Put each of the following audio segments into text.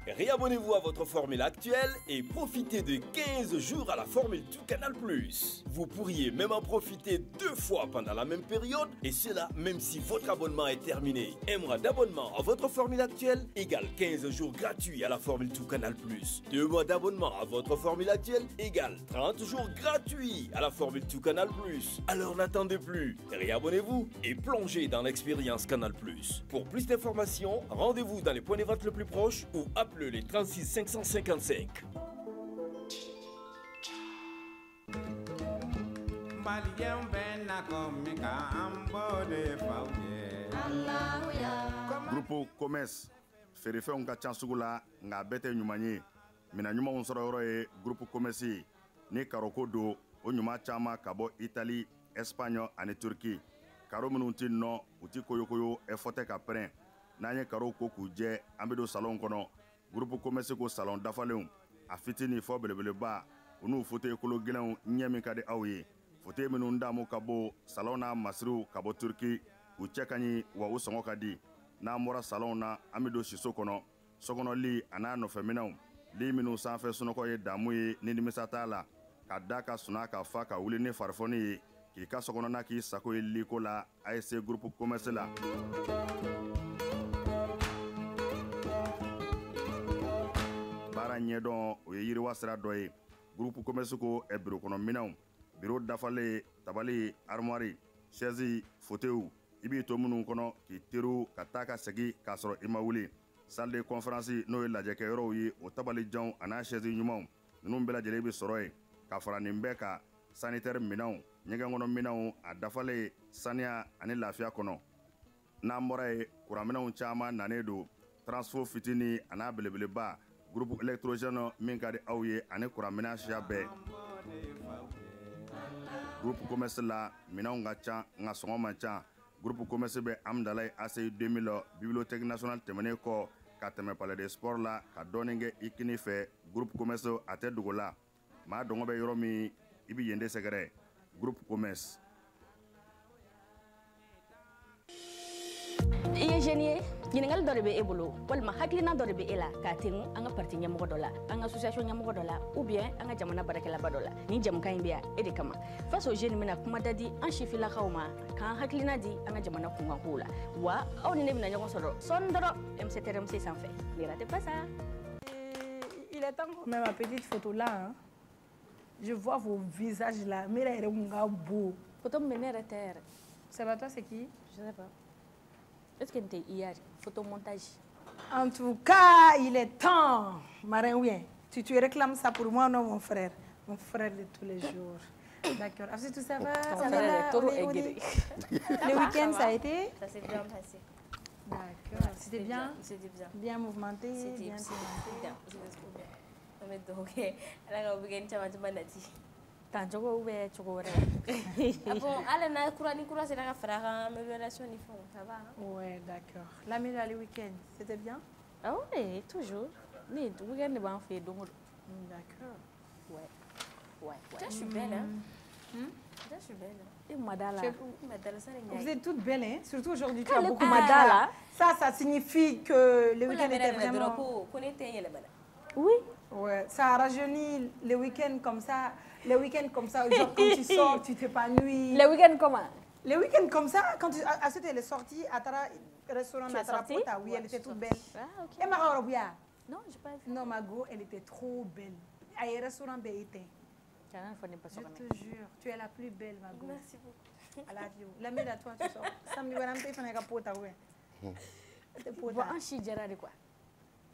Réabonnez-vous à votre formule actuelle et profitez de 15 jours à la formule tout Canal+. Vous pourriez même en profiter 2 fois pendant la même période, et cela même si votre abonnement est terminé. Un mois d'abonnement à votre formule actuelle égale 15 jours gratuits à la formule tout Canal+. 2 mois d'abonnement à votre formule actuelle égale 30 jours gratuits à la formule tout Canal+. Alors n'attendez plus, réabonnez-vous et plongez dans l'expérience Canal+. Pour plus d'informations, rendez-vous dans les points de vente le plus proche ou appelez les 36 555. Groupe Commerce feerefɛnw ka ca sugu la nka bɛɛ tɛ ɲuman ye mina ɲumanw sɔrɔ yɔrɔ ye Groupe Commerce ye ni karoko don o ɲuman caman ka bɔ Italie, Espagne ani Turquie. Karo minnu tɛ nɔ u tɛ koyokoyo ɛfɔ tɛ ka pɛrɛn n'an ye karow ko k'u jɛ an bɛ don salon kɔnɔ. Groupe Commerce ko salon dafalenw a fitini fɔ belebeleba u n'u fauteuil kolo gɛlɛnw ɲɛ min ka di aw ye. Fauteuil minnu damu ka bɔ salon n'a masiriw ka bɔ Turquie u cɛ ka ɲi wa u sɔngɔ ka di. N'an bɔra salon na an bɛ don siso kɔnɔ sokɔnɔ a n'a nɔfɛminɛw li minnu sanfɛ sunɔgɔ ye damu ye ni nimisa t'a la ka da ka suna ka fa ka wuli ni farifoni ye k'i ka sokɔnɔna k'i sago ye liko la ASC Groupe Commerce la. Baara ɲɛdɔn o ye yiriwa sira dɔ ye. Groupe Commerce ko biro kɔnɔ minɛnw biro dafalen tabali armoire chaise fauteuil i b'i to minnu kɔnɔ k'i teriw ka taa ka segin k'a sɔrɔ i ma wuli. Salle de conférence n'o ye lajɛkɛyɔrɔw ye o tabalijanw a n'a chaise ɲumanw ninnu bɛɛ lajɛlen bɛ sɔrɔ yen ka fara nin bɛɛ kan sanitaire minɛnw ɲɛgɛn kɔnɔ minɛnw a dafalen saniya ani lafiya kɔnɔ. N'an bɔra ye kuranminɛnw caman nanen don transfo fitini a n'a belebeleba groupe électrogène min ka di aw ye ani kuranminɛn siya bɛɛ. Groupe Commerce la minɛnw ka ca nka sɔngɔ man ca. Groupe Commerce bɛ Amdalaye ACI 2000 bibliothèque nationale tɛmɛnen kɔ ka tɛmɛ palais de sport la ka dɔɔnin kɛ i kini fɛ. Groupe Commerce a tɛ dogo la maa dɔngɔ bɛ yɔrɔ min i bɛ yen de sɛgɛrɛ. Groupe Commerce. I ye jeune ye ɲininkali dɔ de bɛ e bolo walima hakilina dɔ de bɛ e la k'a tɛngu an ka parti ɲɛmɔgɔ dɔ la an ka association ɲɛmɔgɔ dɔ la ou bien an ka jamana baarakɛlaba dɔ la nin jamukan in bɛ yan e de kama face aux jeunes bɛna kuma da di an sifilakaw ma k'an hakilina di an ka jamana kunkankow la wa aw ni ne bɛna ɲɔgɔn sɔrɔ sɔɔni dɔrɔn MCTRMC sanfɛ ne ratez pas ça. Il est temps qu'on met ma petite photo là hein. Je vois vos visages là mais là il est beau. Photo min bɛ ne yɛrɛ tɛ yɛrɛ. C'est pas toi, c'est qui? Je sais pas. Est-ce que tu hier photomontage? En tout cas, il est temps. Marin, oui. Tu réclames ça pour moi, non, mon frère? Mon frère de tous les jours. D'accord. Ensuite, tout ça va? Ça va? Le week-end, ça a été? Ça s'est bien passé. D'accord. C'était bien? C'était bien. Bien mouvementé? C'était bien. C'était trop bien. On est donc, elle a oublié de faire Tanjogo ou bien choco. Bon, elle a courant, c'est la frère amélioration du fond, ça va? Ouais, d'accord. La meilleure le week-end, c'était bien? Ah oui, toujours. Mais le week-end, on fait donc. D'accord. Ouais. Je suis belle, hein? Je suis belle. Et madala. Vous êtes toutes belles, hein? Surtout aujourd'hui, tu as as beaucoup madala. Ça signifie que le week-end était vraiment... Oui. Ouais, ça rajeunit les week-ends comme ça. Les week-ends comme ça, genre quand tu sors, tu t'épanouis. Les week-ends comment? Les week-ends comme ça, quand tu... Ensuite, elle est sortie à Tara, restaurant à Tarapota, oui, elle était toute belle. Ah, ok. Et Mara Robia? Non, je n'ai pas vu. Non, Mago, elle était trop belle. À un restaurant Béité. Je te jure, tu es la plus belle, Mago. Merci beaucoup. I love you. La meilleure à toi, tu sors. Samedi, on a fait un pota, ouais. Bon, un chi gérard de quoi?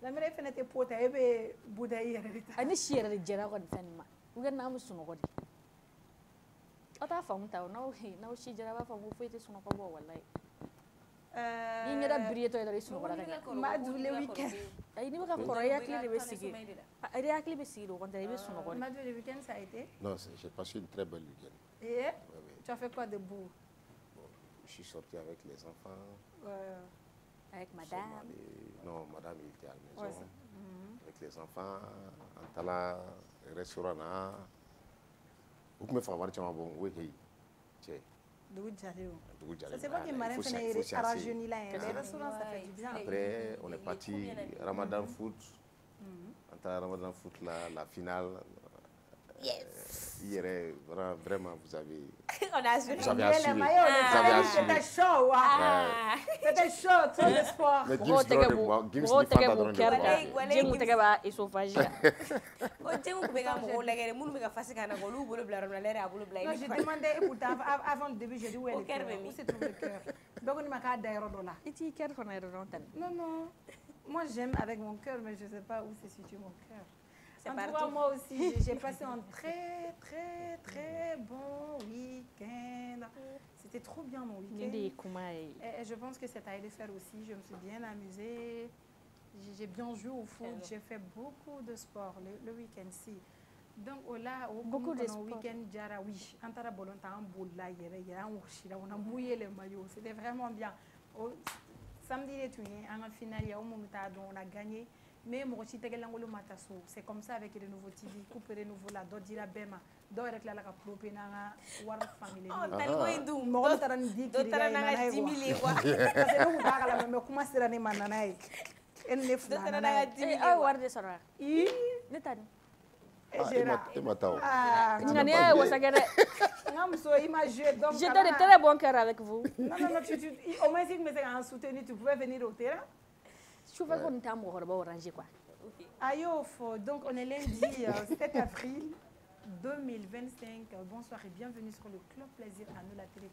La meilleure fait un pota, et bien, boudaï. Un chi gérard de Fanima. Vous avez un son de Ota femme ta no shi jara ba femme fete sono ko bo wallahi ni ngada brieto da sono ko daga ma du le weekend ay ni ka koro ya kli be sigi ay ya kli be sigi do kon tare be sono ko ma du le weekend ça a été? Non, j'ai passé une très belle week-end. Et oui. Tu as fait quoi de beau? Bon, je suis sorti avec les enfants. Avec madame? Non, madame il était à la maison. Avec les enfants, en tala restaurant là. Vous pouvez faire voir bon, oui, Ça c'est pas que Marin fait un rajeuni là, les restaurants ça fait du bien. Après, on est parti Ramadan Foot. Entre Ramadan Foot, la finale. Hier, vraiment, vous avez assuré. C'était chaud. C'était chaud, trop de sport. Mais j'ai demandé, pourtant, avant le début, j'ai dit où est le cœur. Où se trouve le cœur? Donc, on m'a dit non. Moi, j'aime avec mon cœur, mais je ne sais pas où se situe mon cœur. En tout cas, moi aussi, j'ai passé un très bon week-end. C'était trop bien mon week-end. Et je pense que c'est à le faire aussi. Je me suis bien amusée. J'ai bien joué au foot. J'ai fait beaucoup de sport le week-end-ci. Donc, là, beaucoup de week-end, oui. On a mouillé les maillots. C'était vraiment bien. Samedi, on a finale, on a gagné. Mais c'est comme ça avec les nouveaux TV, couper les nouveaux là, d'autres dire Bema, d'autres avec la propre nana, war family. D'autres t'as dit qu'il y a une 10 000 parce que nous on la même comment c'est l'année mananaï. Elle ne fait pas. 10 000 ah war de sara. Netan. J'ai de très bon cœur avec vous. Non, au moins si tu me soutenir, tu pouvais venir au terrain. Donc on est lundi 7 avril 2025. Bonsoir et bienvenue sur le Club Plaisir à nous la télé.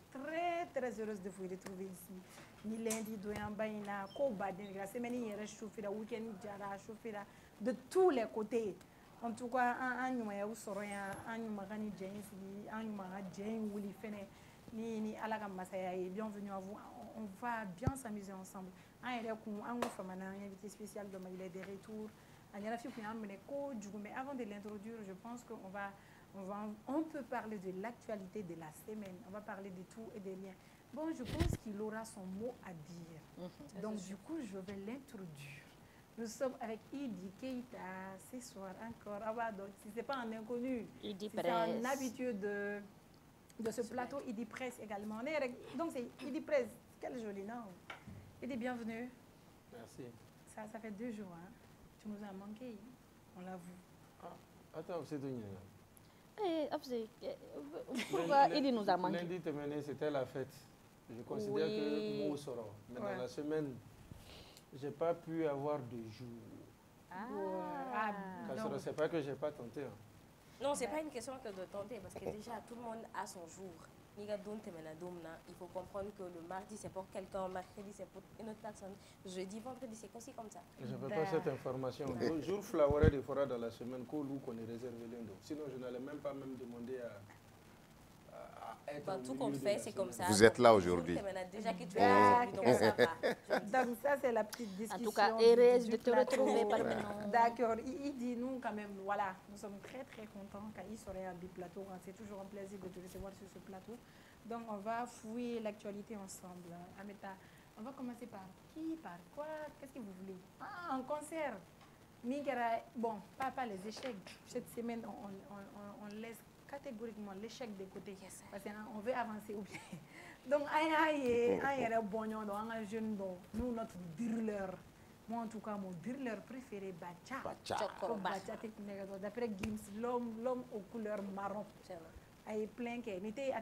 Très heureuse de vous retrouver ici. Ni lundi, la semaine hier chauffé, le week-end de tous les côtés. En tout cas, bienvenue à vous. On va bien s'amuser ensemble. Un invité spécial de il est de retour. Mais avant de l'introduire, je pense qu'on peut parler de l'actualité de la semaine. On va parler de tout et des liens. Bon, je pense qu'il aura son mot à dire. Donc, du coup, je vais l'introduire. Nous sommes avec Idi Keita ce soir encore. Donc, si ce n'est pas un inconnu, c'est un habitué de ce plateau. Idi Presse également. Donc, c'est Idi Presse. Quel joli nom. Idi, bienvenue. Merci. Ça fait 2 jours. Hein. Tu nous as manqué, on l'avoue. Attends, c'est tout. Pourquoi Idi nous a manqué? Lundi, c'était la fête. Je considère que moi, sera. Mais dans la semaine, je n'ai pas pu avoir de jour. Ce n'est pas que je n'ai pas tenté. Hein. Non, ce n'est pas une question de tenter, parce que déjà, tout le monde a son jour. Il faut comprendre que le mardi, c'est pour quelqu'un, mercredi, c'est pour une autre personne. Jeudi, vendredi, c'est aussi comme ça. Je ne veux pas cette information. Le jour flower des forêts dans la semaine, qu'on est réservé l'Indo. Sinon, je n'allais même pas demander à être. Tout compte fait, c'est comme ça. Vous êtes là aujourd'hui. Déjà que tu es là aujourd'hui, donc ça va. Donc, ça, c'est la petite discussion. En tout cas, heureuse de te retrouver parmi nous. D'accord. Il dit, nous, quand même, voilà, nous sommes très contents quand il serait à Biplateau. C'est toujours un plaisir de te recevoir sur ce plateau. Donc, on va fouiller l'actualité ensemble. Ameta, on va commencer par qui, par quoi, qu'est-ce que vous voulez? Un concert. Bon, pas les échecs. Cette semaine, on laisse catégoriquement l'échec de côté. Parce qu'on veut avancer ou bien. Donc, nous, notre driller. Moi, en tout cas, mon driller préféré, Bacha. D'après Gims, l'homme aux couleurs marron. Il est plein que. Il était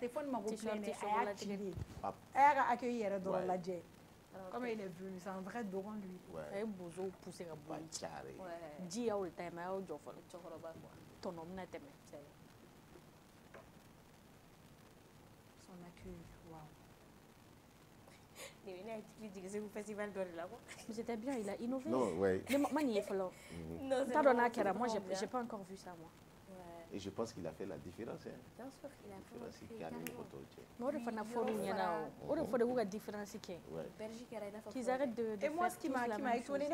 accueilli dans la jet. Comme il est venu, c'est un vrai doron lui. Il est beau poussé à bout. Dis à le temps, mais au jour, ton homme n'a pas été. Son accueil, waouh. C'était bien, il a innové. Non, ouais. Moi, j'ai pas encore vu ça, moi. Et je pense qu'il a fait la différence. Hein. Bien sûr, il a fait la différence. Qu'ils arrêtent de et moi, ce qui m'a étonné,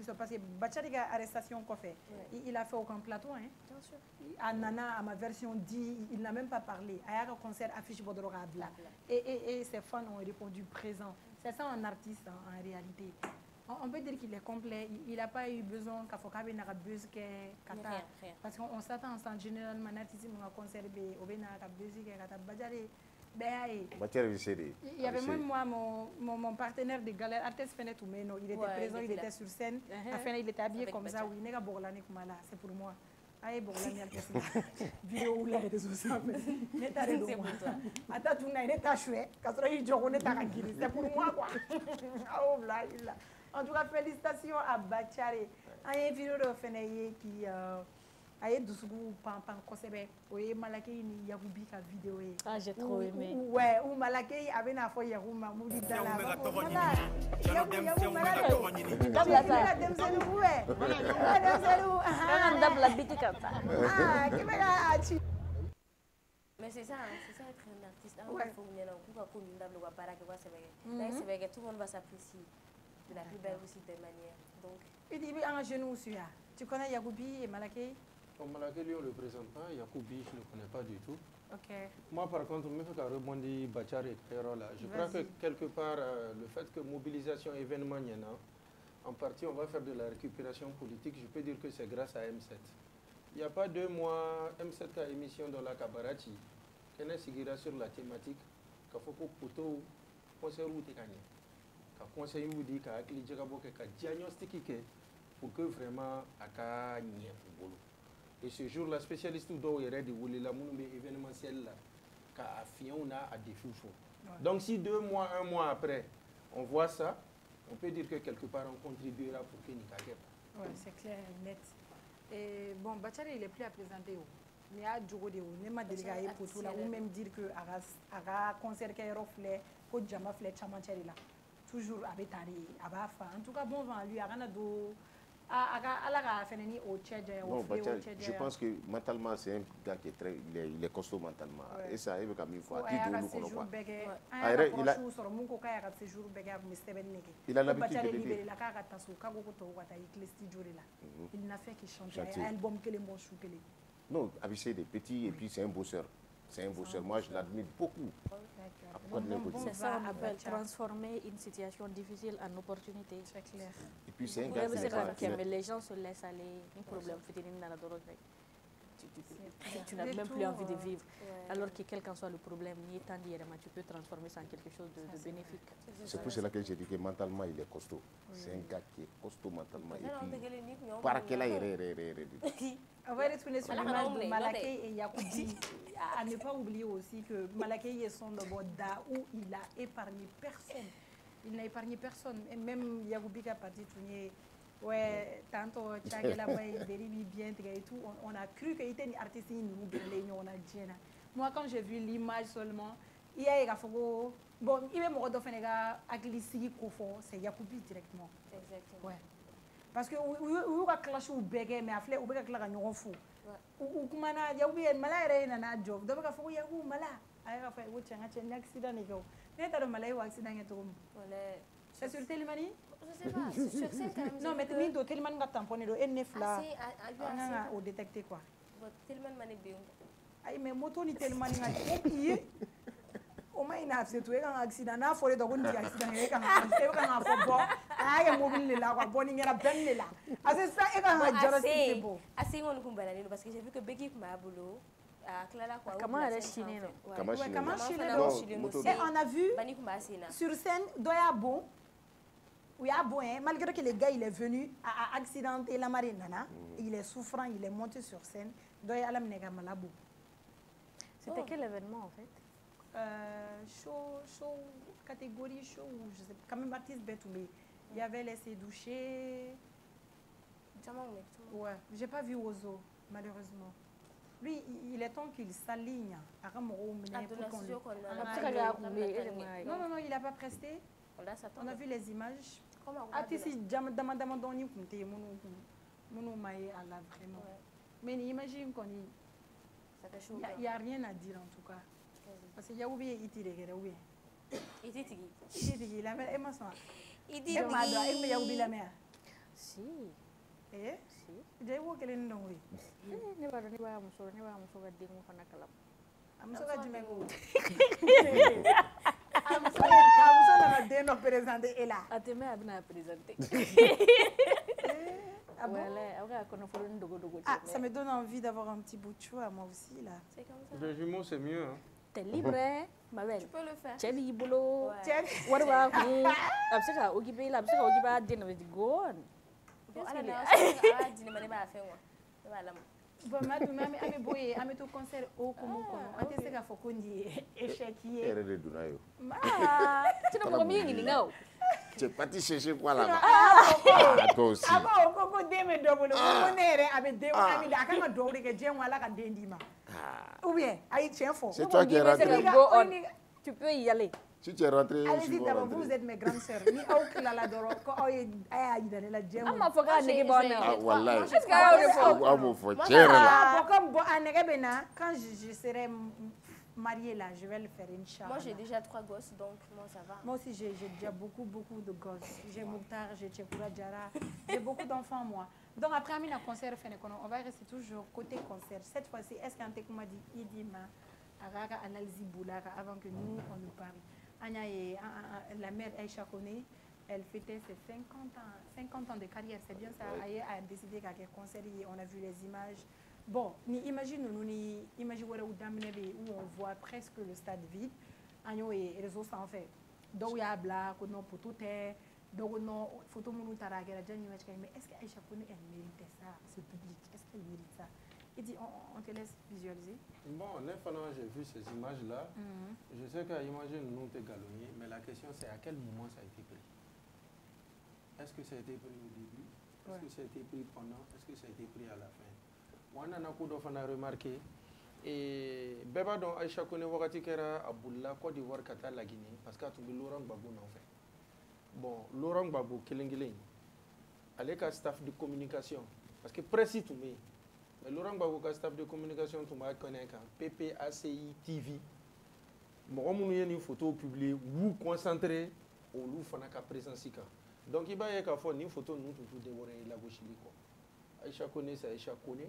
c'est parce que Bachari a arrestation qu'on fait. Il a fait aucun plateau. Hein. Bien sûr. À Nana, à ma version dit, il n'a même pas parlé. À un concert affiche Bodoroga Bla. Et ses fans ont répondu présent. C'est ça un artiste en réalité. On peut dire qu'il est complet. Il n'a pas eu besoin qu'à Fokabe n'a pas besoin parce qu'on s'attend généralement à un artiste qui a conservé au Bénin, à Kata Badjare, Matière viscérée. Il y avait même moi, mon partenaire de galère, Artès Fenet Oumeno, il était présent, il était sur scène. Enfin, il était habillé comme ça, oui. C'est pour moi. Aïe, bon, la mienne, vidéo ou les réseaux sociaux. C'est pour toi. Attends, tu n'as pas chouette. Quand tu as eu c'est pour moi, quoi. En tout cas, félicitations à Bachare. Il y a une vidéo de Fenet qui a Doussougou Pampan Kosebe. Oui, Malaké ni Yagoubi ka vidéo. Ah, j'ai trop aimé. Ouais, ou Malaké avait na foi Yagou Mamoudi dans la. Mais c'est ça être un artiste. Il faut tout le monde va s'apprécier de la plus belle aussi des manières. Donc, et dis un genou aussi. Tu connais Yagoubi et Malaké? Malaké, lui, on ne le présente pas. Yagoubi, je ne le connais pas du tout. Ok. Moi, par contre, je me fais rebondir Bachar et Kairola. Je crois que quelque part, le fait que mobilisation événement y en a, en partie, on va faire de la récupération politique. Je peux dire que c'est grâce à M7. Il n'y a pas 2 mois, M7 a émission dans la Kabarachi, qui est sur la thématique, qu'il faut que poto conseil ou gagné. Conseil ou dit qu'il diagnostic pour que vraiment à et ce jour la spécialiste doit y de voler la monde événementiel là qu'à Fiona à des fous. Donc si 2 mois, 1 mois après on voit ça, on peut dire que quelque part on contribuera pour que Nika. Ouais, c'est clair, net. Et bon, Bachar il est plus à présenter. Mais il y a du coup, il m'a délégué pour tout là, ou même dire que à concert qui est reflet, que Jama flet chamancheri là, toujours avec Tari, avec en tout cas bon vent lui, à Ranado. Non, je pense que mentalement, c'est un gars qui est très. Il est costaud mentalement. Ouais. Et ça, il veut comme il faut. Il a l'habitude de l'aider. Il n'a fait que chanter. Album que les mots chouqués. Non, Abissé est petit et puis c'est un bosseur. C'est un bosseur. Moi, je l'admire beaucoup. C'est ça, on appelle transformer une situation difficile en opportunité. C'est clair. Et puis c'est un gars qui mais les gens se laissent aller. Un problème, tu n'as même plus envie de vivre. Alors que quel qu'en soit le problème, tu peux transformer ça en quelque chose de bénéfique. C'est pour cela que j'ai dit que mentalement, il est costaud. C'est un gars qui est costaud mentalement. Et puis, par quel on va retourner sur l'image de Malaké et Yagoubi. À ne pas oublier aussi que Malaké est son Boda où il a épargné personne. Il n'a épargné personne. Et même Yagoubi qui a parti tourner, ouais, tantôt Tchagela Dérivi bien et tout, on a cru qu'il était un artiste, moi, quand j'ai vu l'image seulement, il y a un bon, il y a un c'est Yagoubi directement. Exactement. Ouais. Parce que où va clasher ou béguer mais après ou béguer claquer n'ont fou ou comment na Yagoubi malade na na job donc il faut Yagou malade aïe il faut ou tiens un accident négo mais t'as le malade ou accident et tout c'est sur Télémanie je sais pas c'est sur scène quand même non mais tu dois Télémanie va tamponner le NF là on a détecté quoi Télémanie mané bien aïe mais moto ni Télémanie n'a au moins il a fait tout un accident n'a foré donc on dit accident et quand on a bon aïe mobile là quoi bon il y a ben là c'est ça et quand on a c'est bon assez on kumbala parce que j'ai vu que Becky m'a boulot à Clara quoi comment elle est chinée comment chinée et on a vu sur scène doya bon oui a bon malgré que le gars il est venu à accidenté la marine nana il est souffrant il est monté sur scène doya la mnega malabo c'était quel événement en fait show, catégorie show, je sais quand même artiste bête, mais il y avait laissé doucher. Ouais, j'ai pas vu Ozo, malheureusement. Lui, il est temps qu'il s'aligne. Non, il n'a pas presté. On a vu les images. Artiste, vraiment. Mais imagine qu'on y. Il n'y a rien à dire en tout cas. Parce qu'il y a oublié Iti de Guerre, oui. Iti, la mère est ma soeur. Iti, il y a oublié la mère. Si. Eh? Si. J'ai oublié qu'elle est non, oui. Ne va pas me sauver, I'm so glad you make it. I'm so glad you présenter et là. A te me abna présenter. Ah, ça me donne envie d'avoir un petit bout de chou à moi aussi là. Le jumeau c'est mieux. Hein. T'es libre, ma belle. Tu peux le faire. Tchébi boulot. Ouais. What about me? Abseka okipe la abseka okipa dinner with go on. Bon, Qu'est-ce alors, qu'il y a? on dîner, mais pas à faire moi. Voilà. Bon, madame, ami boye, ami to concert au komo kono. Ate se ka foko ndi échec hier. Erreur de Dunayo. Ah, tu n'as pas mis ni ngao. Tu es parti chercher quoi là-bas? Ah, toi aussi. Abo koko deme double. Koko nere abe de ami da kan do de ke jen wala ka dendi ma. Ou bien, aïe tien fort. C'est toi qui es rentré. Go on. Tu peux y aller. Si tu es rentré, Allez-y d'abord, vous êtes mes grandes sœurs. Ni au kilala doro ko aïe aïe da la jen. Ama foka nigi bonheur. Ah, voilà. Est-ce qu'il y a un effort? Ah, mon frère, tiens là. Ah, comme bon anege bena, quand je serai mariée là, je vais le faire Inch'Allah. Moi, j'ai déjà 3 gosses, donc moi, ça va. Moi aussi, j'ai déjà beaucoup de gosses. J'ai Mouktar, j'ai Tchekoura Djara, j'ai beaucoup d'enfants, moi. Donc, après, à un concert, on va rester toujours côté concert. Cette fois-ci, est-ce qu'un tékou m'a dit, Idima, Araga, Analzi Boulara, avant que nous, on nous parle. Anya et la mère Aïcha Kone, elle fêtait ses 50 ans de carrière. C'est bien ça. Aïe a décidé qu'à quel concert, on a vu les images. Bon, imagine où on voit presque le stade vide. Agno et réseaux sans fait. Donc il y a blague, on pour tout est, donc on photo mon taragera mais est-ce qu'Aïcha Kone elle mérite ça, ce public? Est-ce qu'elle mérite ça? Il dit on te laisse visualiser. Bon, j'ai vu ces images-là. Je sais qu'à imaginer nous t'es galonné, mais la question c'est à quel moment ça a été pris? Est-ce que ça a été pris au début? Est-ce que ça a été pris pendant? Est-ce que ça a été pris à la fin? Moi, on a remarqué. Et Beba donc Aïcha Kone wakati kera abulla Côte d'Ivoire kata la Guinée parce que tout Laurent Gbagbo n'en fait. Bon, Laurent Gbagbo kilingilin. Avec un staff de communication parce que précis tout mais Laurent Gbagbo ka staff de communication tout m'a connaître PPACI TV. Bon, on a une photo publiée ou concentré au loup fana ka présence ka. Donc il va y avoir une photo nous tout dévorer la gauche liko. Aïcha Kone c'est Aïcha Kone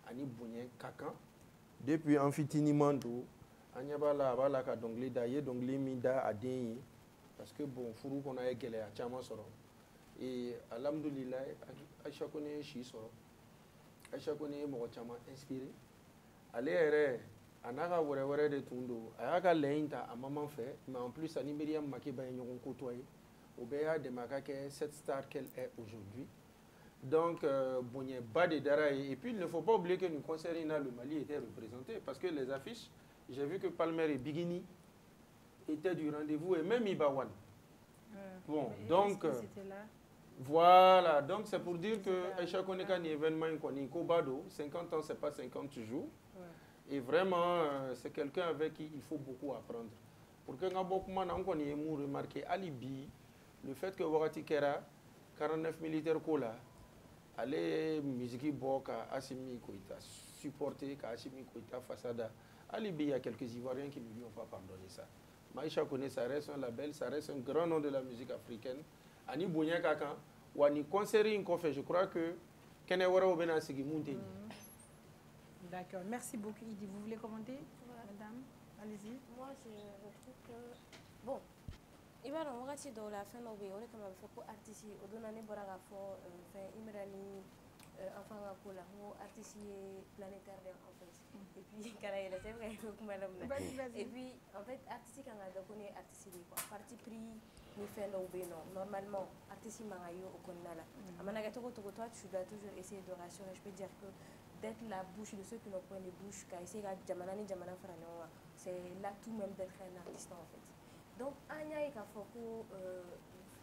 ani bonyen kakan. Depuis Amphitini do Anyabala Bala ka dongli daye dongli mida adeni parce que bon furu qu'on a gélé à chama soro et alhamdulillah Aïcha Kone chi soro Aïcha Kone mo chama inspiré aller ere anaka wore de tundo ayaka leinta a maman fait mais en plus ani Myriam Makeba ñon côtoyer Obeya de Makake cette star qu'elle est aujourd'hui. Donc, bon, il y a bas de Daraï. Et puis, il ne faut pas oublier que nous concernant le Mali était représenté parce que les affiches, j'ai vu que Palmer et Bigini étaient du rendez-vous et même Ibawan. Bon, donc, voilà. Donc, c'est pour dire que Aïcha Kone un événement inconnu. Kobado, 50 ans, ce n'est pas 50 jours. Et vraiment, c'est quelqu'un avec qui il faut beaucoup apprendre. Pour que nous ayons remarqué Alibi, le fait que Wakati Kera, 49 militaires Kola, aller musique boka Assimi Koïta supporter Assimi Koïta façada Alibi, il y a quelques Ivoiriens qui ne lui ont pas pardonné ça. Aïcha Kone, ça reste un label, ça reste un grand nom de la musique africaine. Ani Bounia Kakan, ou Ani Conceri Nkofe, je crois que Kenewara Obena Sigi Mounté. D'accord, merci beaucoup Idi. Vous voulez commenter, madame? Allez-y. Moi, je trouve que bon. Il va dans la fin de l'année, comme il faut pour artistes, au donner pour la fois, enfin, Imrani, enfin, pour la artiste planétaire en fait. Et puis, c'est vrai, et puis, en fait, artiste quand on a donné artiste quoi, parti pris, nous fait non, normalement, artiste mangayo au Konala. À Managato, toi, tu dois toujours essayer de rassurer. Je peux dire que d'être la bouche de ceux qui n'ont point de bouche, car essayer de Jamanani, Jamana Faranoa, c'est là tout même d'être un artiste en fait. Donc, Anya et Kafoko,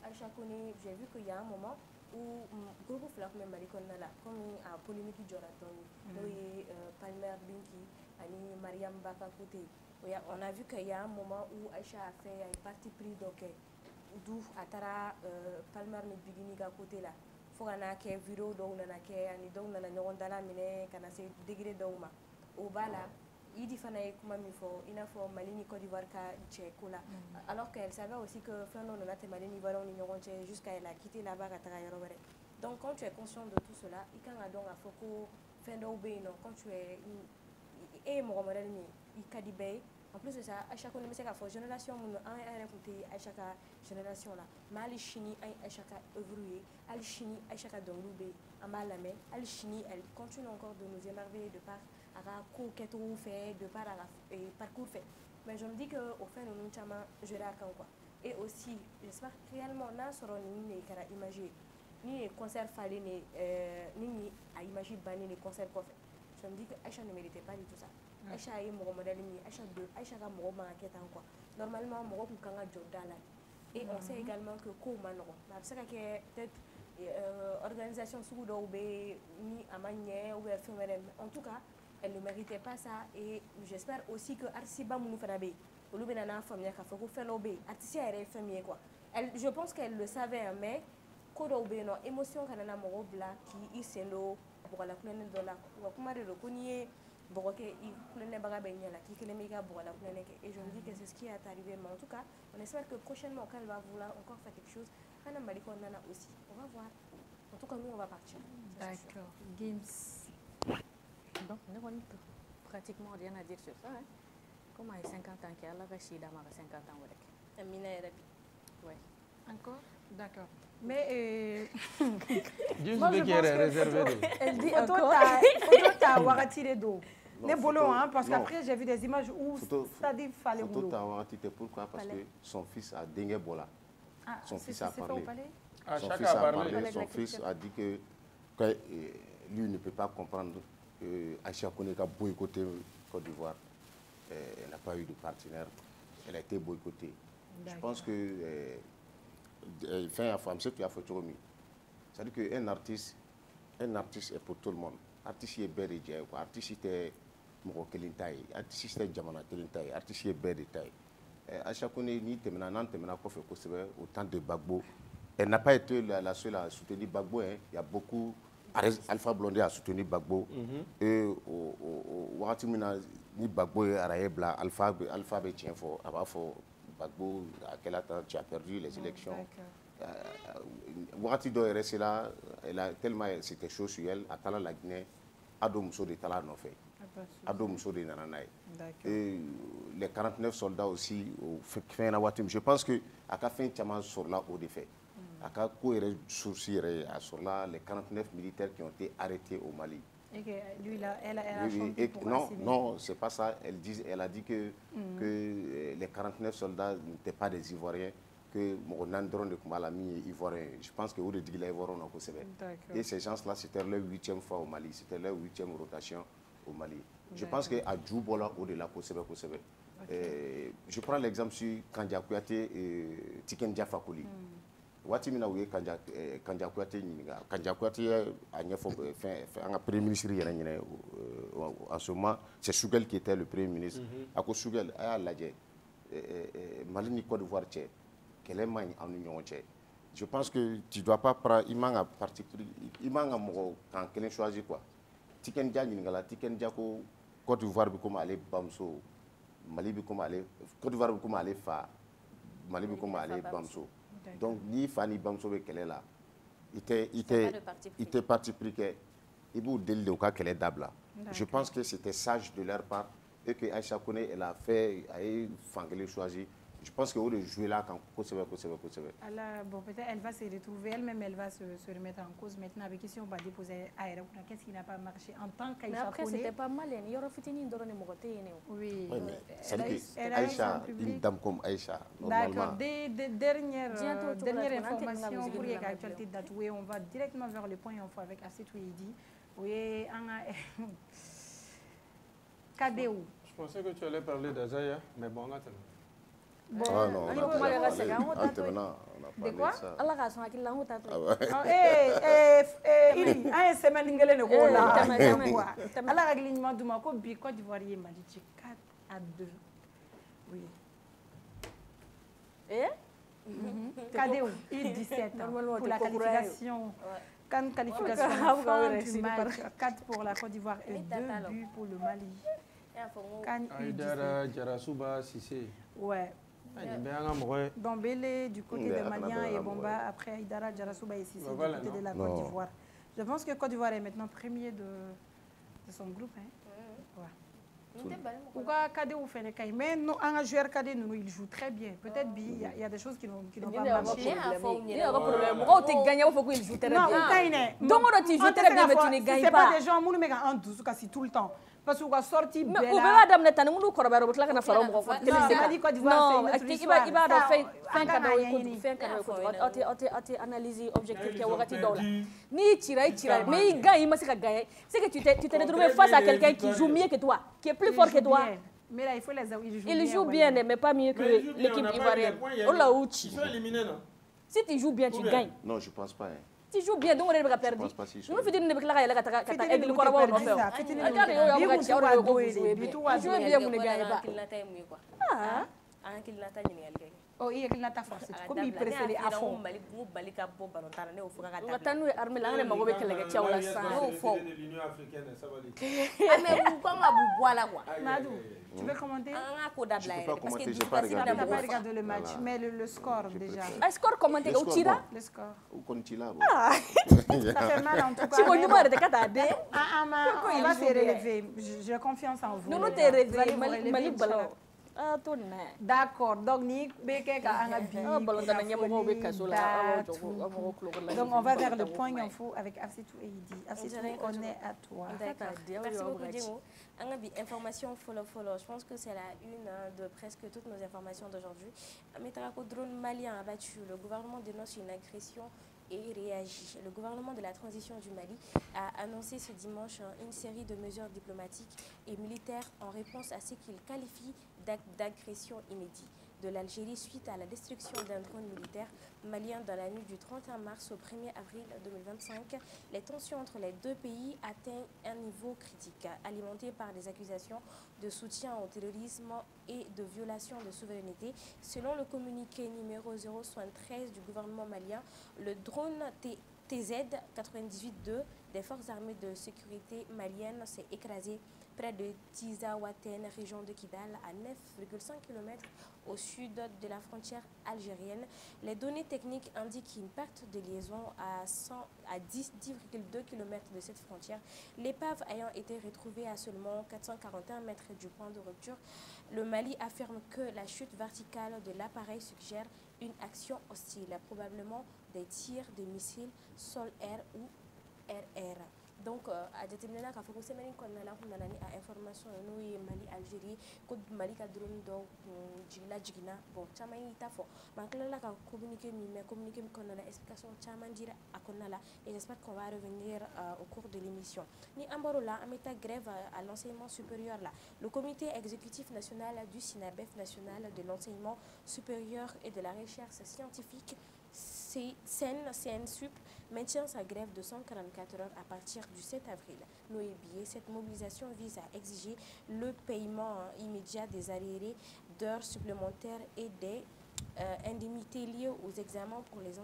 Aïcha Kone, j'ai vu qu'il y a un moment où le groupe Flak même là, comme à Polémique Jonathan, Palmer Binki, Ani Mariam Baka côté. On a vu qu'il y a un moment où Aïcha a fait un parti pris, donc, d'où Atara Palmer Bigini à côté là. Il faut qu'on ait un vidéo d'où on a un don, on a un dala mine, qu'on a ces degrés d'ouma. Au bas là. Il dit qu'il faut Malini Côte d'Ivoire Tchékola. Alors qu'elle savait aussi que Fernand n'a pas Malini Ivoire jusqu'à elle a quitté là-bas à Tagayarobere. Donc quand tu es conscient de tout cela, il y a donc à Foko Fendo Bénon quand tu es et mon il Kadibé. En plus de ça, à chaque fois que la génération a écouté à chaque génération là, mais Chini à chaque œuvrier, à Chini à chaque Dongoubé, à Malamé, à Chini elle continue encore de nous émerveiller de par à coup qu'est-ce fait de par parcours fait Mais je me dis qu'au fait, nous sommes joués à quoi. Et aussi, j'espère réellement, nous serons imagés. Ni les concerts fallait ni à imaginer banner les concerts qu'on fait. Je me dis que Aïcha ne méritait pas du tout ça. Aïcha est mon modèle, Aïcha 2, Aïcha a mon maquette encore. Normalement, mon kanga jodala. Et on sait également que Koumano, c'est peut-être organisation sous ni amanier ou éphémère. En tout cas, elle ne méritait pas ça. Et j'espère aussi que Arsiba Mounoufanabe, ou l'Ubenana Famia Kafoko Fenobe, Artisia est famille quoi. Je pense qu'elle le savait, mais kodo beno émotion kanana mogo bla ki isendo bogala kunene dola wa kumare ro kuniye bogoke I kunene baga benyala ki kele mega bogala kunene ke et je me dis que c'est ce qui est arrivé mais en tout cas on espère que prochainement quand elle va vouloir encore faire quelque chose Hana Maliko Nana aussi on va voir en tout cas nous on va partir d'accord Games bon on a pratiquement rien à dire sur ça hein comme à 50 ans qui a la Rachida mara 50 ans avec Amina Erabi ouais encore d'accord mais moi je pense réservé elle dit photo ta waratire d'eau les bolos hein parce qu'après j'ai vu des images où ça dit fallait boulot photo ta waratire pourquoi parce que son fils a dingue bola son fils a parlé son fils a parlé son fils a dit que lui ne peut pas comprendre que Aïcha Koné a boycotté Côte d'Ivoire elle n'a pas eu de partenaire elle a été boycottée je pense que fin à femme, c'est que tu as fait trop mieux. C'est-à-dire qu'un artiste est pour tout le monde. Artiste est bel et bien, artiste est moko kelintai, artiste est jamana kelintai, artiste est bel et taille. À chaque fois, ni temena nan temena ko fait kosebe autant de Bagbo. Elle n'a pas été la seule à soutenir Bagbo. Il y a beaucoup. Alpha Blondy a soutenu Bagbo. Et au Watimina ni Bagbo Araebla, Alpha tient fort, fort. Bagbo, à quel temps tu as perdu les élections. Ouati doit rester là, elle a tellement c'était chaud sur elle, à Tala la Guinée, Ado Mousso de Tala n'en fait. Ado Mousso de Nananaï. Et les 49 soldats aussi, je pense que à la fin, tu as sur là au défait. À la fin, sur là, les 49 militaires qui ont été arrêtés au Mali. Et que lui, elle a chanté pour non, c'est pas ça. Elle a dit que les 49 soldats n'étaient pas des Ivoiriens, que mon drone de Kumalami est Ivoirien. Je pense que vous le dites, les Ivoiriens ont aussi. Et ces gens-là, c'était leur 8e fois au Mali, c'était leur 8e rotation au Mali. Je pense qu'à Djoubola, au-delà, je prends l'exemple sur Kandia Kouyaté et Tiken Diafakouli. Watimina ouye Kandia Kouyaté Kandia Kouyaté a un premier ministre en ce moment c'est Chougel qui était le premier ministre à cause Chougel a lajé Mali ni Côte d'Ivoire tché quelle est magne en union tché je pense que tu dois pas prendre imanga particulier imanga mo quand quelqu'un choisit quoi Tiken Dia ngala Tiken Dia ko Côte d'Ivoire bi comme aller Bamso Mali bi comme aller Côte d'Ivoire bi comme aller fa Mali bi comme aller Bamso. Donc, ni Fanny Bamso qu'elle est là, il était parti pris qu'il vous délire au cas qu'elle est d'abla. Je pense que c'était sage de leur part et que Aïcha Koné, elle a fait, elle a choisi. Je pense que vous de jouer là quand bon, peut-être elle va se retrouver elle-même, elle va se remettre en cause maintenant avec qui si on va déposer à Aéra. Qu'est-ce qui n'a pas marché en tant qu'Aïcha Koné? Mais après, c'était pas mal. Il y aura fini de donner mon côté. Oui. Elle Aïcha, une dame comme Aïcha. D'accord. Dernière information pour l'actualité d'Atoué. On va directement vers le point et on fait avec Asset Ouidi. Oui, Kadéou. Je pensais que tu allais parler d'Azaya, mais bon, on attend. Bon, non, on a de quoi? Allah ka son hakili la ngo ta to. Il a une semaine ngele ne ko la. Allah ka gili nyuma duma ko bi Côte d'Ivoire yi Mali 4-2. Oui. Kadéou, U17 pour la qualification. Quand qualification fin du match, 4 pour la Côte d'Ivoire et 2 buts pour le Mali. Aïdara Jarasuba Sissé. Ouais. Dombele du côté de Maliens et Bomba, après Aïdara Jarasuba et Sissé du côté de la Côte d'Ivoire. Je pense que Côte d'Ivoire est maintenant premier de son groupe. Mais nous, un joueur cadet, il joue très bien. Peut-être il y a des choses qui n'ont pas marché. Il y a un problème. Pourquoi tu gagnes, il faut qu'il joue très bien. Non, donc tu joues très bien, mais tu ne gagnes pas. Ce n'est pas des gens qui jouent tout le temps. parce qu'on a sorti mais on va dame tane munu korba robot la kana faro mo ko non iba do fin ati analyse objectif qui wakati dola ni tira mais il gagne c'est que tu t'es retrouvé face à quelqu'un qui joue mieux que toi qui est plus fort que toi. Mais là il faut les il joue bien mais pas mieux que l'équipe ivoirienne. On l'a ouchi. Ils sont éliminés non? Si tu joues bien tu gagnes. Non, je pense pas. Tu joues bien, donc on est perdu. Nous faisons des déclarations, la cata, et le corps va en faire. Oh, il y a qu'il n'a pas forcé. Comme il préfère à fond. Mais tu veux commenter? Je peux pas commenter, je n'ai pas regardé le match, mais le score déjà. Le score commenté au Tira? Le score. Ou qu'on tira. Ça fait mal en tout cas. On va se relever. J'ai confiance en vous. Nous nous te relever. D'accord, donc donc on va vers le point info avec Afsitou et Idi. Afsitou, on est à toi. Merci beaucoup. Information follow. Je pense que c'est la une de presque toutes nos informations d'aujourd'hui. Métarako drone malien abattu. Le gouvernement dénonce une agression et réagit. Le gouvernement de la transition du Mali a annoncé ce dimanche une série de mesures diplomatiques et militaires en réponse à ce qu'il qualifie d'acte d'agression inédit de l'Algérie suite à la destruction d'un drone militaire malien dans la nuit du 31 mars au 1er avril 2025. Les tensions entre les deux pays atteignent un niveau critique, alimenté par des accusations de soutien au terrorisme et de violation de souveraineté. Selon le communiqué numéro 073 du gouvernement malien, le drone TZ-98-2 des forces armées de sécurité maliennes s'est écrasé près de Tizawaten, région de Kidal, à 9,5 km au sud de la frontière algérienne. Les données techniques indiquent une perte de liaison à 10,2 km de cette frontière. L'épave ayant été retrouvée à seulement 441 mètres du point de rupture, le Mali affirme que la chute verticale de l'appareil suggère une action hostile, probablement des tirs de missiles sol-air ou RR. Donc, à déterminer la faut que c'est même qu'on a la information nous Mali Algérie que Mali ka drone do jigla jigina bon chama yi tafo mankala la ka communiquer mais communiquer qu'on a la explication chama dira akona la et j'espère qu'on va revenir au cours de l'émission. Ni amborola ameta grève à l'enseignement supérieur là. Le comité exécutif national du SINABEF national de l'enseignement supérieur et de la recherche scientifique CNSUP maintient sa grève de 144 heures à partir du 7 avril. Cette mobilisation vise à exiger le paiement immédiat des arriérés d'heures supplémentaires et des indemnités liées aux examens pour les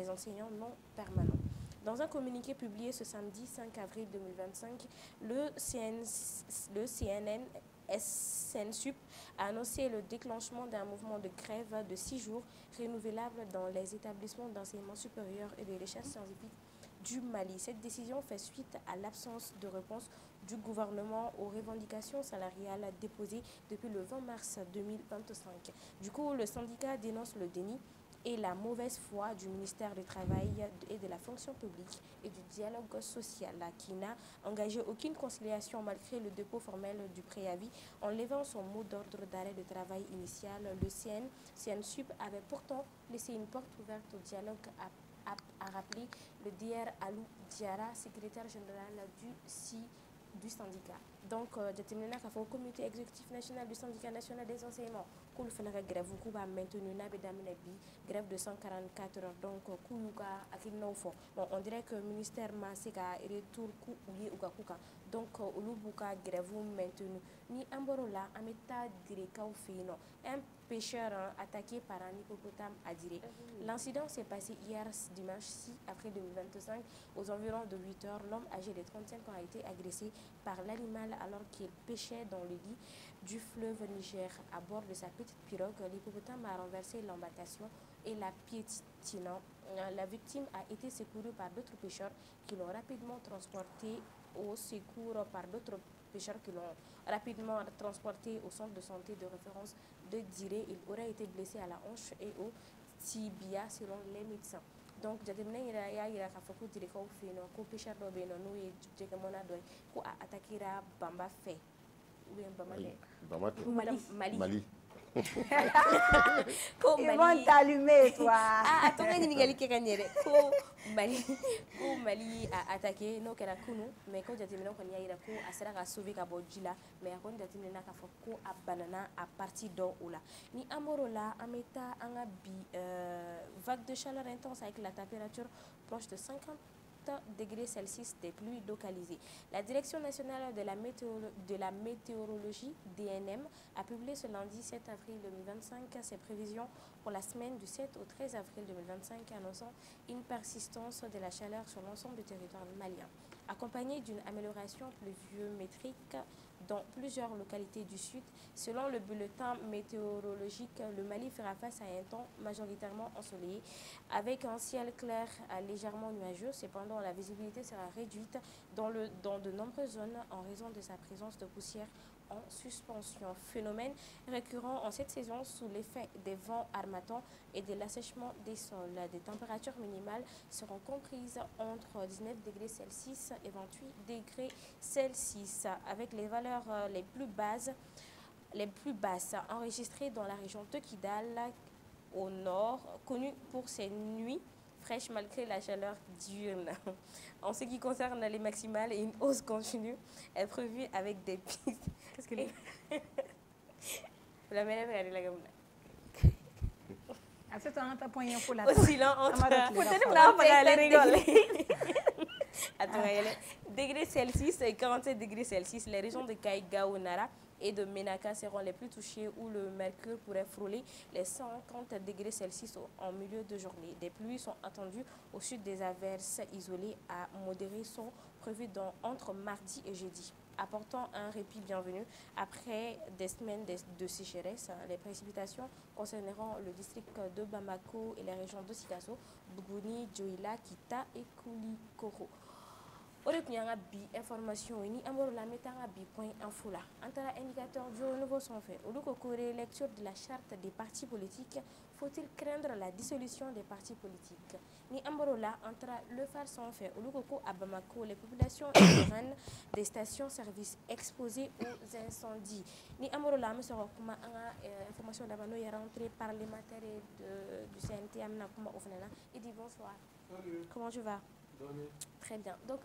enseignants non permanents. Dans un communiqué publié ce samedi 5 avril 2025, le CNSUP a annoncé le déclenchement d'un mouvement de grève de 6 jours renouvelable dans les établissements d'enseignement supérieur et de recherche scientifique du Mali. Cette décision fait suite à l'absence de réponse du gouvernement aux revendications salariales déposées depuis le 20 mars 2025. Du coup, le syndicat dénonce le déni et la mauvaise foi du ministère du Travail et de la fonction publique et du dialogue social qui n'a engagé aucune conciliation malgré le dépôt formel du préavis. En levant son mot d'ordre d'arrêt de travail initial, le CNSUP avait pourtant laissé une porte ouverte au dialogue, a rappelé le DR Alou Diara, secrétaire général du syndicat. Donc, déterminé au comité exécutif national du syndicat national des enseignements, qu'on fait la grève, vous va maintenir grève de 144 heures. Donc, on dirait que le ministère Maseka retour donc, Olubuka grève maintenu. Ni Amborola, Ameta Direka Fino, un pêcheur attaqué par un hippopotame à Diré. L'incident s'est passé hier dimanche 6 avril 2025 aux environs de 8 heures. L'homme âgé de 35 ans a été agressé par l'animal alors qu'il pêchait dans le lit du fleuve Niger à bord de sa petite pirogue. L'hippopotame a renversé l'embarcation et la piétinant. La victime a été secourue par d'autres pêcheurs qui l'ont rapidement transporté au secours par d'autres pêcheurs qui l'ont rapidement transporté au centre de santé de référence de Diré. Il aurait été blessé à la hanche et au tibia selon les médecins. donc jateminɛ y'a yira k'a fɔ ko dirikaw fɛ yen nɔ ko pêcheur dɔ bɛ yen nɔ n'o ye jɛgɛmɔna dɔ ye ko a attaquera Bamba fɛ ou bien Bamba tɛ Mali. Ils vont t'allumer, toi. Ah, attends, ko Mali a attaqué n'o kɛra kunu mais ko jateminɛ kɔni y'a yira ko a sera ka sauver ka bɔ ji la mais a kɔni jateminɛ k'a fɔ ko a banana a partie dɔ o la ni an bɔr'o la an bɛ taa an ka bi vague de chaleur intense avec la température proche de 50 degrés Celsius des pluies localisées. La Direction nationale de la météorologie, DNM, a publié ce lundi 7 avril 2025 ses prévisions pour la semaine du 7 au 13 avril 2025, annonçant une persistance de la chaleur sur l'ensemble du territoire malien, accompagnée d'une amélioration pluviométrique dans plusieurs localités du sud. Selon le bulletin météorologique, le Mali fera face à un temps majoritairement ensoleillé avec un ciel clair légèrement nuageux. Cependant, la visibilité sera réduite dans de nombreuses zones en raison de sa présence de poussière en suspension. Phénomène récurrent en cette saison sous l'effet des vents harmatants et de l'assèchement des sols. Des températures minimales seront comprises entre 19 degrés Celsius et 28 degrés Celsius, avec les valeurs les plus basses enregistrées dans la région de Kidal au nord, connue pour ses nuits fraîches malgré la chaleur diurne. En ce qui concerne les maximales, une hausse continue est prévue avec des pics. Qu'est-ce que la mère est la gamme. Oscillant entre degrés Celsius et 47 degrés Celsius. Les régions de Kaïgao, Nara et de Menaka seront les plus touchées où le mercure pourrait frôler les 50 degrés Celsius en milieu de journée. Des pluies sont attendues au sud, des averses isolées à modérées sont prévues entre mardi et jeudi, apportant un répit bienvenu après des semaines de sécheresse. Les précipitations concerneront le district de Bamako et les régions de Sikasso, Bougouni, Djoila, Kita et Koulikoro. Ore kunyanga bi information ni amoro la metanga bi point info la antara indicateur du renouveau sont faits au lieu de lecture de la charte des partis politiques. Faut-il craindre la dissolution des partis politiques? Ni amoro la antara le phare sont faits au lieu à Bamako les populations riveraines des stations-service exposées aux incendies. Ni amoro la monsieur kuma information d'abano y rentrée parlementaire du CNT amna kuma ofnena. Il dit bonsoir. Salut. Comment tu vas? Très bien. Donc,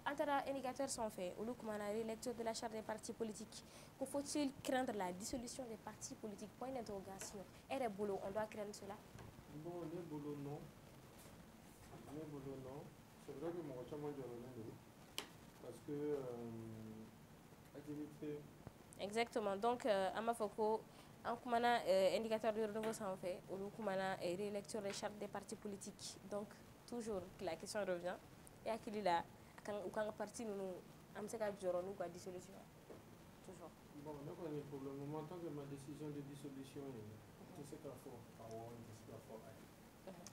indicateurs sont faits. Au lieu de lecture de la charte des partis politiques, faut-il craindre la dissolution des partis politiques? Point d'interrogation. Et les boulots, on doit craindre cela? Bon, les boulots, non. Les boulots, non. C'est vrai que mon chama de parce que activité. Exactement. Donc, Amafoko, en kumana indicateur de renouveau sont faits. Au lieu de lecture de la charte des partis politiques. Donc, toujours, la question revient. Et à qui là, quand parti nous avons une dissolution. Toujours. Bon, pour le moment, tant que ma décision de dissolution est, je sais qu'il faut avoir une discussion.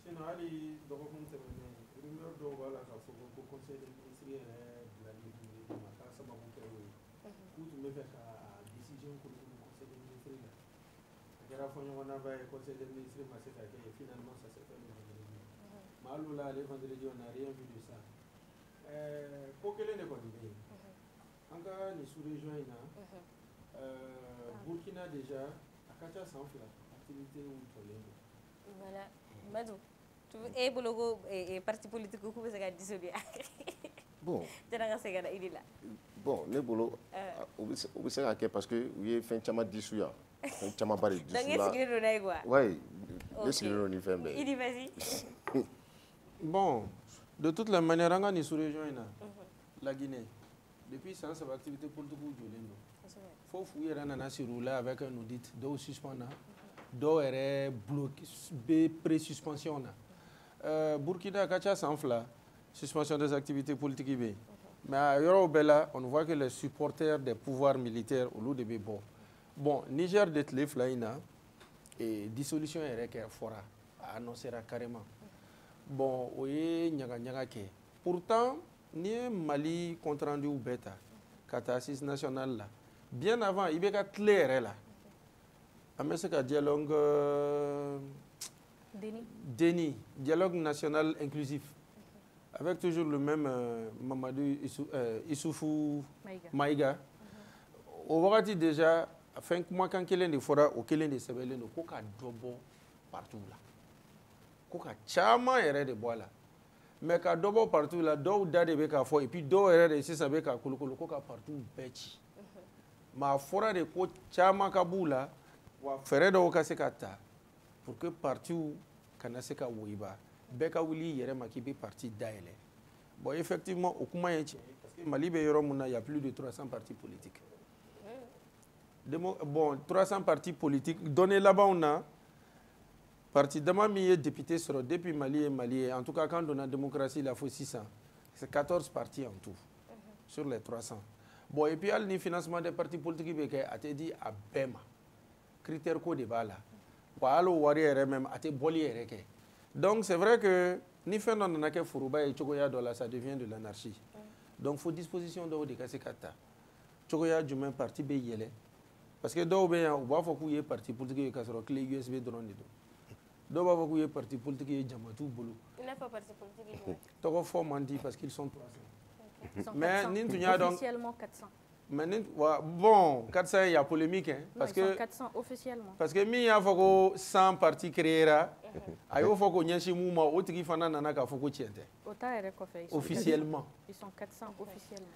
Sinon, il doit remonter une rumeur de voilà, pour conseil des ministres de la République, de ma casa, ma bouteille, où tu me fais la décision que le conseil des ministres là. À la fin, on a le conseil des ministres, et finalement, ça s'est fait le vendredi. Malou là, le vendredi, on n'a rien vu de ça. Pour que les négociations, encore les sous-régions, Burkina déjà, à Kacha sans fil, activité où il voilà, Madou, tu veux pour le parti politique où vous avez dissolué. Bon. Bon, les boulots, vous savez parce que vous avez fait un chama dissous. Un chama bari dissous. Oui, laissez-le faire. Il dit vas-y. Bon. De toute la manière, on a sous région la Guinée. Depuis ça, c'est l'activité politique où il faut fouiller là avec un audit, d'eau suspendue, d'eau est bloquée, pré-suspension. Burkina, Kacha, sans fla, suspension des activités politiques. Mais à Yorobela, on voit que les supporters des pouvoirs militaires au lieu de Bébo. Bon, Niger d'être les flaïna et dissolution est fora, annoncera carrément. Bon, oui, pourtant, ni Mali compte rendu ou bêta, catastrophe nationale là. Bien avant, il y a clair là. Mais c'est un dialogue dialogue national inclusif. avec toujours le même Mamadou Issoufou Maïga. Au wagati déjà, afin que moi, quand quelqu'un de fora, ou quelqu'un de sebele, no koka dobo partout là. Koka chama ere de bois là. Mais ka dobo partout là, do da de beka fo, et puis do ere de sisa beka kulukulu koka partout bechi. Ma fora de ko chama kabula, wa fere do ka sekata, pour que partout kana seka woiba. Beka wili yere makibi parti daele. Bon, effectivement, au Koumaïen, parce que Mali, il y a plus de 300 partis politiques. Bon, 300 partis politiques. Donné là-bas, on a parti Damami député sur depuis Mali et Mali. En tout cas, quand on a la démocratie, il faut 600. C'est 14 partis en tout, sur les 300. Bon, et puis, il y a le financement des partis politiques qui a été dit à Bema. Critère code de bala. Même a été boli. Donc, c'est vrai que ni fait non n'a que Furuba et Chogoya Dola, ça devient de l'anarchie. Donc, il faut disposition de Kasekata. Chogoya du même parti Beyele. Parce que d'où bien, on va faut qu'il y ait parti politique qui a clé USB drone. D'où va faut qu'il y ait parti politique qui Jamatou Boulou. Il n'y a pas parti politique. T'as fait mandi parce qu'ils sont 300. Mais officiellement 400. Mais bon, 400 il y a polémique hein, parce que 400 officiellement. Parce que mi a faut que 100 partis créera. Ayo faut que nyashi mouma otiki fana nana ka faut que tiente. Officiellement. Ils sont 400 officiellement.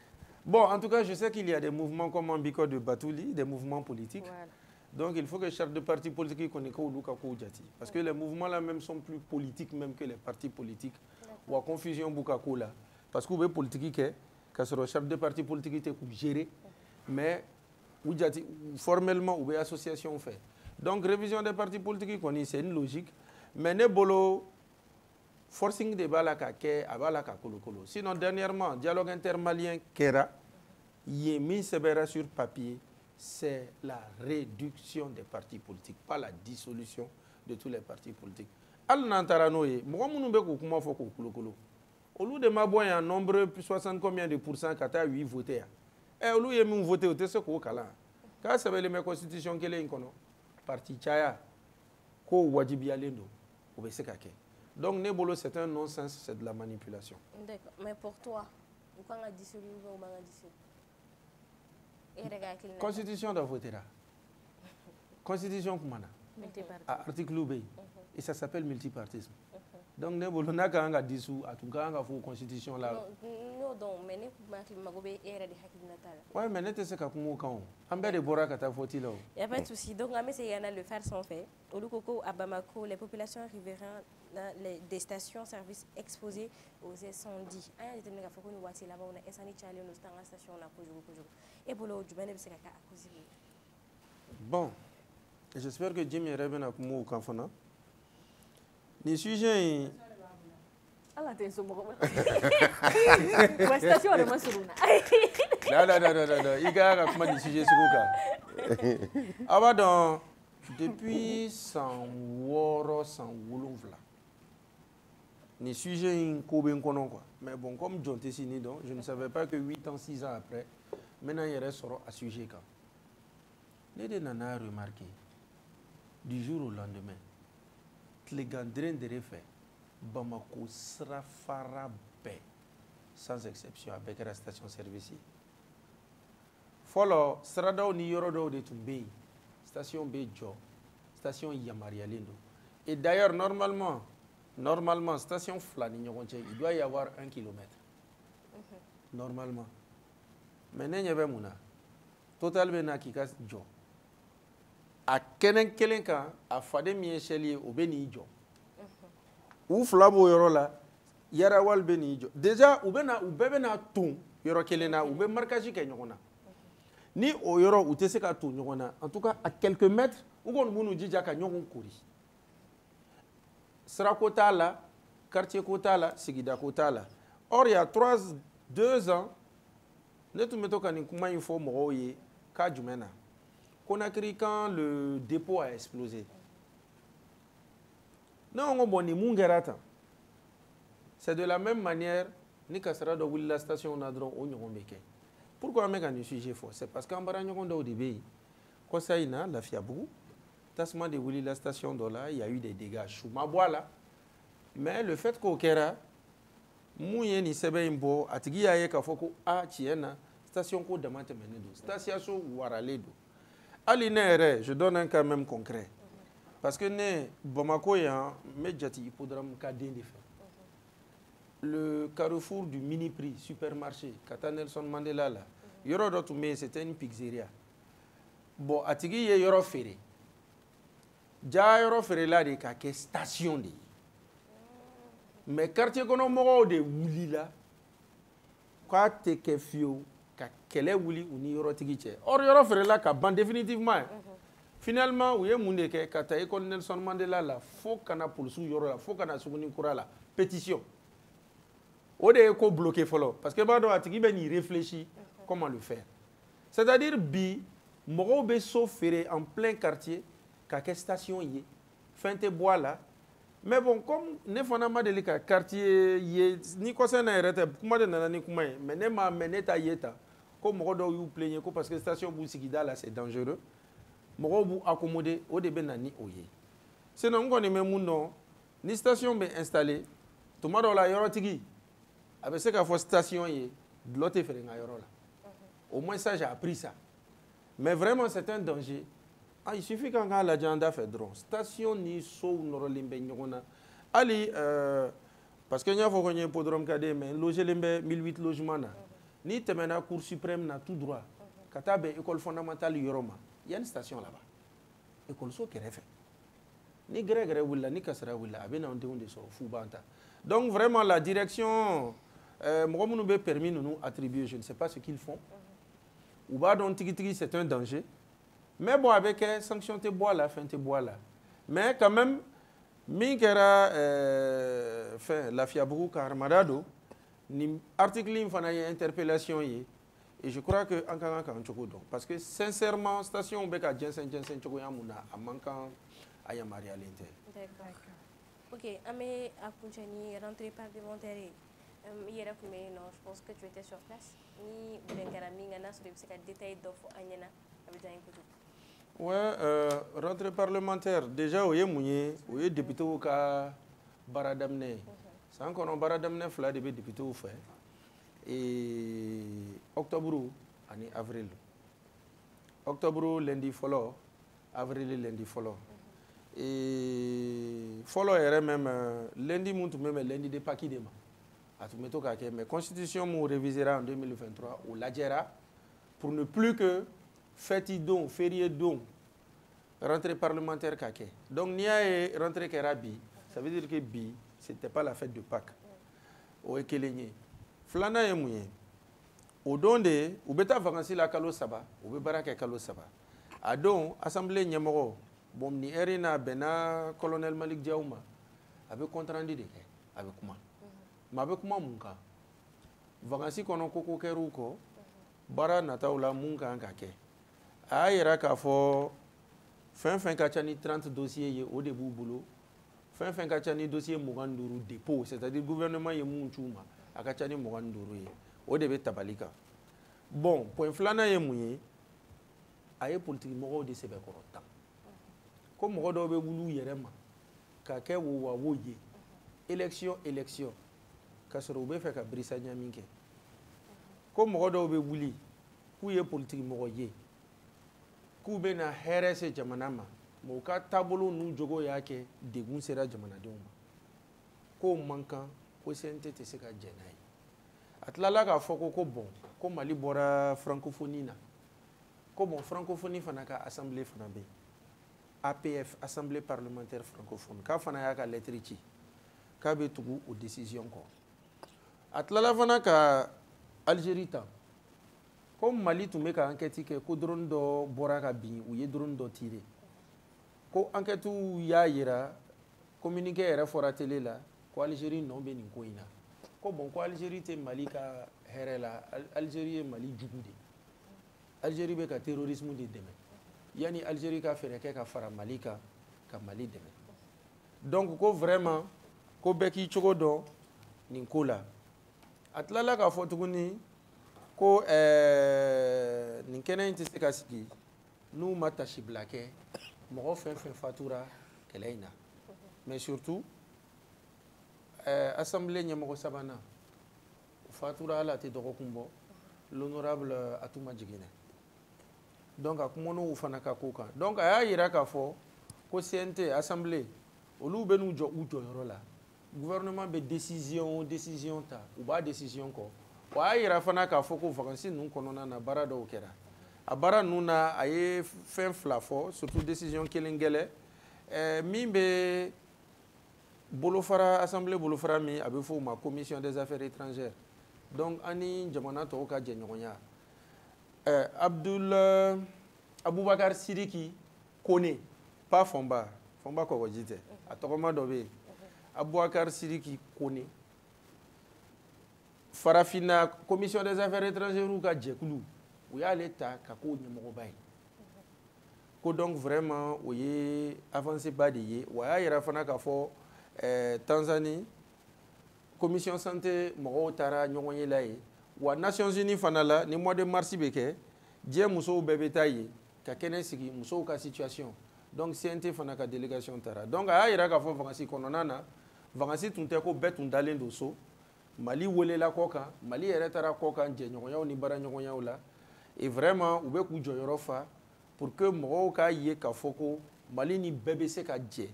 Bon, en tout cas, je sais qu'il y a des mouvements comme Ambiko de Batouli, des mouvements politiques. Voilà. Donc, il faut que chaque parti politique connaisse Koudjati. Parce que les mouvements là même sont plus politiques même que les partis politiques. Ou à confusion Boukako là. Parce que les politiques, quand le chef de parti politique est géré, mais formellement, ou association fait. Donc, révision des partis politiques, c'est une logique. Mais ne bolo forcing de balaka ke abalaka kolokolo. Sinon, dernièrement, dialogue intermalien Kera, y est mis sur papier, c'est la réduction des partis politiques, pas la dissolution de tous les partis politiques. Al nantaranoye, moi mon be ko kuma fo ko kolokolo. Au lieu de m'aboyer un nombre 60 combien de pourcents kata 8 votés. Et au lieu de me voter au tese ko kala. Quand ça veut les constitution kele inkono parti chaya ko wajibi alendo obese kake. Donc, Nebolo, c'est un non-sens, c'est de la manipulation. D'accord. Mais pour toi, pourquoi on a dissolu ou on a dissolu? Constitution de voter là. Constitution Koumana. Article B. Et ça s'appelle multipartisme. Donc, Nebolo n'a qu'à dissous, à tout cas, il faut une constitution là. Non, non, mais ne oui, mais ne te sais qu'à comment quand on de Bora Kata faut-il. Il n'y a pas de souci. Donc, on va le faire sans fait. Au Lukoko, à Bamako, les populations arriveront dans des stations-service exposées aux incendies. Bon, j'espère que Jimmy Reben a comme Kanfana. Les sujets. Allah te so mo. Station de Masuruna. Non. Il y a comment des sujets sur le cas. Depuis 100 woro 100 wolonvla. Les sujets in Koben konon quoi. Mais bon, comme John Tessini donc, je ne savais pas que 8 ans, 6 ans après, maintenant il reste à sujet quand. Les deux nana remarqué du jour au lendemain. Les gandrins de refait Bamako sera farabé sans exception avec la station service. Follow Strada ni Yorodo de Tumbé, station Bejo, station Yamarialindo. Et d'ailleurs, normalement, station Flani, il doit y avoir 1 kilomètre. Normalement. Mais il y a Mouna. Total Bena Kikas Jo. A kelen kan a fade mi chelier au beni jo ou flabo yoro la yara wal beni jo déjà ou bebe na ton yoro kelena ou be marquage ke nyona ni o yoro ou te se ka ton nyona en tout cas à quelques mètres ou gon munu jija ka nyokon kori sera kota la quartier kota la sigida kota la. Or il y a 2 ans ne tu meto kan kuma info mo ye ka jumena Conakry, quand le dépôt a explosé. C'est de la même manière ni kasara do la station na dron o nyogon beke. Pourquoi on met un sujet fort? C'est parce qu'en bara nyogon do débé. Ko saina la fiabou. Tasma de wili la station do là, il y a eu des dégâts chouma voilà. Mais le fait qu'au Kera mun ye ni sɛbɛn in bɔ a tigi y'a ye k'a fɔ ko tiɲɛ na station ko dama tɛmɛnen don station so waralen don hali ne yɛrɛ je donne un cas même concret parce que ne Bamako yan n bɛ jati hippodrome ka den de fɛ le carrefour du mini prix supermarché ka taa Nelson Mandela la yɔrɔ dɔ tun bɛ yen c'était une pizzeria bon a tigi ye yɔrɔ feere ja yɔrɔ feerela de ka kɛ station de ye mais quartier kɔnɔ mɔgɔw de wulila k'a tɛ kɛ fiyewu ka kɛlɛ wuli u ni yɔrɔtigi cɛ or yɔrɔ feerela ka ban définitivement finalement u ye mun de kɛ ka taa école Nelson Mandela la fo kana polisiw yɔrɔ la fo kana Sugunikura la pétition o de ye ko bloqué fɔlɔ parce que b'a dɔn a tigi bɛ n'i réfléchir comment le faire c'est-à-dire bi mɔgɔw bɛ so feere en plein quartier ka kɛ station ye fɛn tɛ bɔ a la mais bon comme ne fana ma deli ka quartier ye ni kɔsɛn na yɛrɛ tɛ kuma de nana ni kuma ye mais ne m'a mɛn ne t'a ye ta ko mɔgɔ dɔw y'u plaigner ko parce que station b'u sigida la c'est dangereux mɔgɔw b'u accommoder o de bɛ na ni o ye sinon n kɔni bɛ mun dɔn ni station bɛ installé tuma dɔw la yɔrɔtigi a bɛ se k'a fɔ station ye dulɔ tɛ feere n ka yɔrɔ la au moins ça j'ai appris ça mais vraiment c'est un danger. Il suffit qu'un gars lajɛ an da fɛ dɔrɔn station ni sow nɔrɔlen bɛ ɲɔgɔn na hali parce que n y'a fɔ ko n ye hippodrome ka den mais n logelen bɛ 1008 logement na n'i tɛmɛna cour suprême na tout droit ka taa bɛn école fondamentale yɔrɔ ma il y a une station là-bas école so kɛrɛfɛ ni gɛrɛgɛrɛ wulila ni kasara wulila a bɛ na an denw de sɔrɔ f'u b'an ta donc vraiment la direction mɔgɔ minnu bɛ permis ninnu attribuer je ne sais pas ce qu'ils font u b'a dɔn tigitigi c'est un danger. Mais bon, avec sanction te bois là, fin te bois là. Mais quand même, min kera la fiabrou karmadado, ni article infana y interpellation y, et je crois que encore un chocodo. Parce que sincèrement, station beka jensen chocoyamuna a manquant à yamari à l'intérieur. D'accord. Ok, amé à Punchani, rentrée parlementaire. Hier, je pense que tu étais sur place. Ni Boulengarami, Gana, sur les détails d'offres Agnana, avec un coup. Ouais, rentrée parlementaire, déjà, vous avez député au cas Baradamne. C'est encore un Baradamne, fla de député au fait. Et octobre, année avril. Octobre, lundi follow, avril, lundi follow. Et follow, même lundi, même lundi de Paki de ma. Mais constitution nous révisera en 2023 ou l'adjera pour ne plus que fête don, férié don, rentrée parlementaire kake. Donc n'y a rentrée kerabi, ça veut dire que bi c'était pas la fête de Pâques. O ekelenye. Flana ye mouye. O donde ou beta vacances la kalo saba, ou be baraka kalo saba. A don assemblée nyamoro, bom ni erina bena colonel Malik Diaouma, avec compte rendu de avec comment. Ma be kuma mun kan vacances kɔnɔ ko kɛr'u kɔ baara nataw la mun kan ka kɛ a y'a yira k'a fɔ fɛn fɛn ka ca ni 30 dossiers ye o de b'u bolo fɛn fɛn ka ca ni dossier 25 dépôt c'est-à-dire gouvernement ye mun c'u ma a ka ca ni 25 ye o de bɛ tabali kan bon point filanan ye mun ye a ye politique mɔgɔw de sɛbɛkɔrɔ tan ko mɔgɔ dɔw bɛ wuli u yɛrɛ ma ka kɛ wowawo ye élection ka sɔrɔ u bɛ fɛ ka birisa ɲami kɛ ko mɔgɔ dɔw bɛ wuli k'u ye politique mɔgɔ ye k'u bɛ na hɛrɛ se jamana ma mais u ka taabolo n'u jogo y'a kɛ degun sera jamanadenw ma k'o man kan ko CNT tɛ se ka jɛn n'a ye a tilala k'a fɔ ko bon ko Mali bɔra francophonie na ko bon francophonie fana ka assemblée fana bɛ yen APF assemblée parlementaire francophone k'a fana y'a ka lettre ci k'a bɛ tugu o décision kɔ a tilala fana ka Algérie ta ko Mali tun bɛ ka enquête kɛ ko drone dɔ bɔra ka bin u ye drone dɔ tirer ko enquête y'a yira communiqué yɛrɛ fɔra télé la ko Algérie nɔ bɛ nin ko in na ko bon ko Algérie tɛ Mali ka hɛrɛ la Algérie ye Mali jugu de Algérie bɛ ka terrorisme de dɛmɛ yani Algérie ka fɛɛrɛ kɛ ka fara Mali kan ka Mali dɛmɛ donc ko vraiment ko bɛɛ k'i cogo dɔn nin ko la a tilala k'a fɔ tuguni ko nin kɛnɛ in tɛ se ka sigi n'u ma tasibila kɛ mɔgɔ fɛn fɛn fatura kɛlɛ in na mais surtout assemblée ɲɛmɔgɔ sabanan fatura ala te dɔgɔkun bɔ l'honorable Atuma Jigine. Donc a kumono fana ka ko kan. Donc a y'a yira k'a fɔ ko CNT assemblée olu bɛ n'u jɔ u jɔyɔrɔ la. Gouvernement bɛ décision ta u b'a décision kɔ. Wa a y'a yira fana k'a fɔ ko vacances ninnu kɔnɔna na baara dɔw kɛra. A baara ninnu na a ye fɛn fila fɔ surtout décision kelen gɛlɛ min bɛ bolofara assemblée bolofara min a bɛ fɔ o ma commission des affaires étrangères. Donc ani jamana tɔw ka jɛɲɔgɔnya. Abubakar Sidiki Kone, pas Fomba kɔgɔji tɛ a tɔgɔma dɔ bɛ yen Abubakar Sidiki Kone farafina commission des affaires étrangères ka jɛkulu u y'ale ta ka k'o ɲɛmɔgɔba ye ko donc vraiment o ye avancée ba de ye wa a y'a yira fana k'a fɔ Tanzanie commission santé mɔgɔw taara ɲɔgɔn ye la ye wa Nations Unies fana la ni mois de mars bɛ kɛ diɲɛ musow bɛɛ bɛ taa yen ka kɛnɛ sigi musow ka situation donc CNT fana ka délégation taara donc a y'a yira k'a fɔ vacances kɔnɔna na vacances tun tɛ ko bɛɛ tun dalen don so Mali welela kɔ kan Mali yɛrɛ taara kɔ kan jɛɲɔgɔnyaw ni baaraɲɔgɔnyaw la et vraiment u bɛ k'u jɔyɔrɔ fa pour que mɔgɔw k'a ye k'a fɔ ko Mali ni bɛɛ bɛ se ka jɛ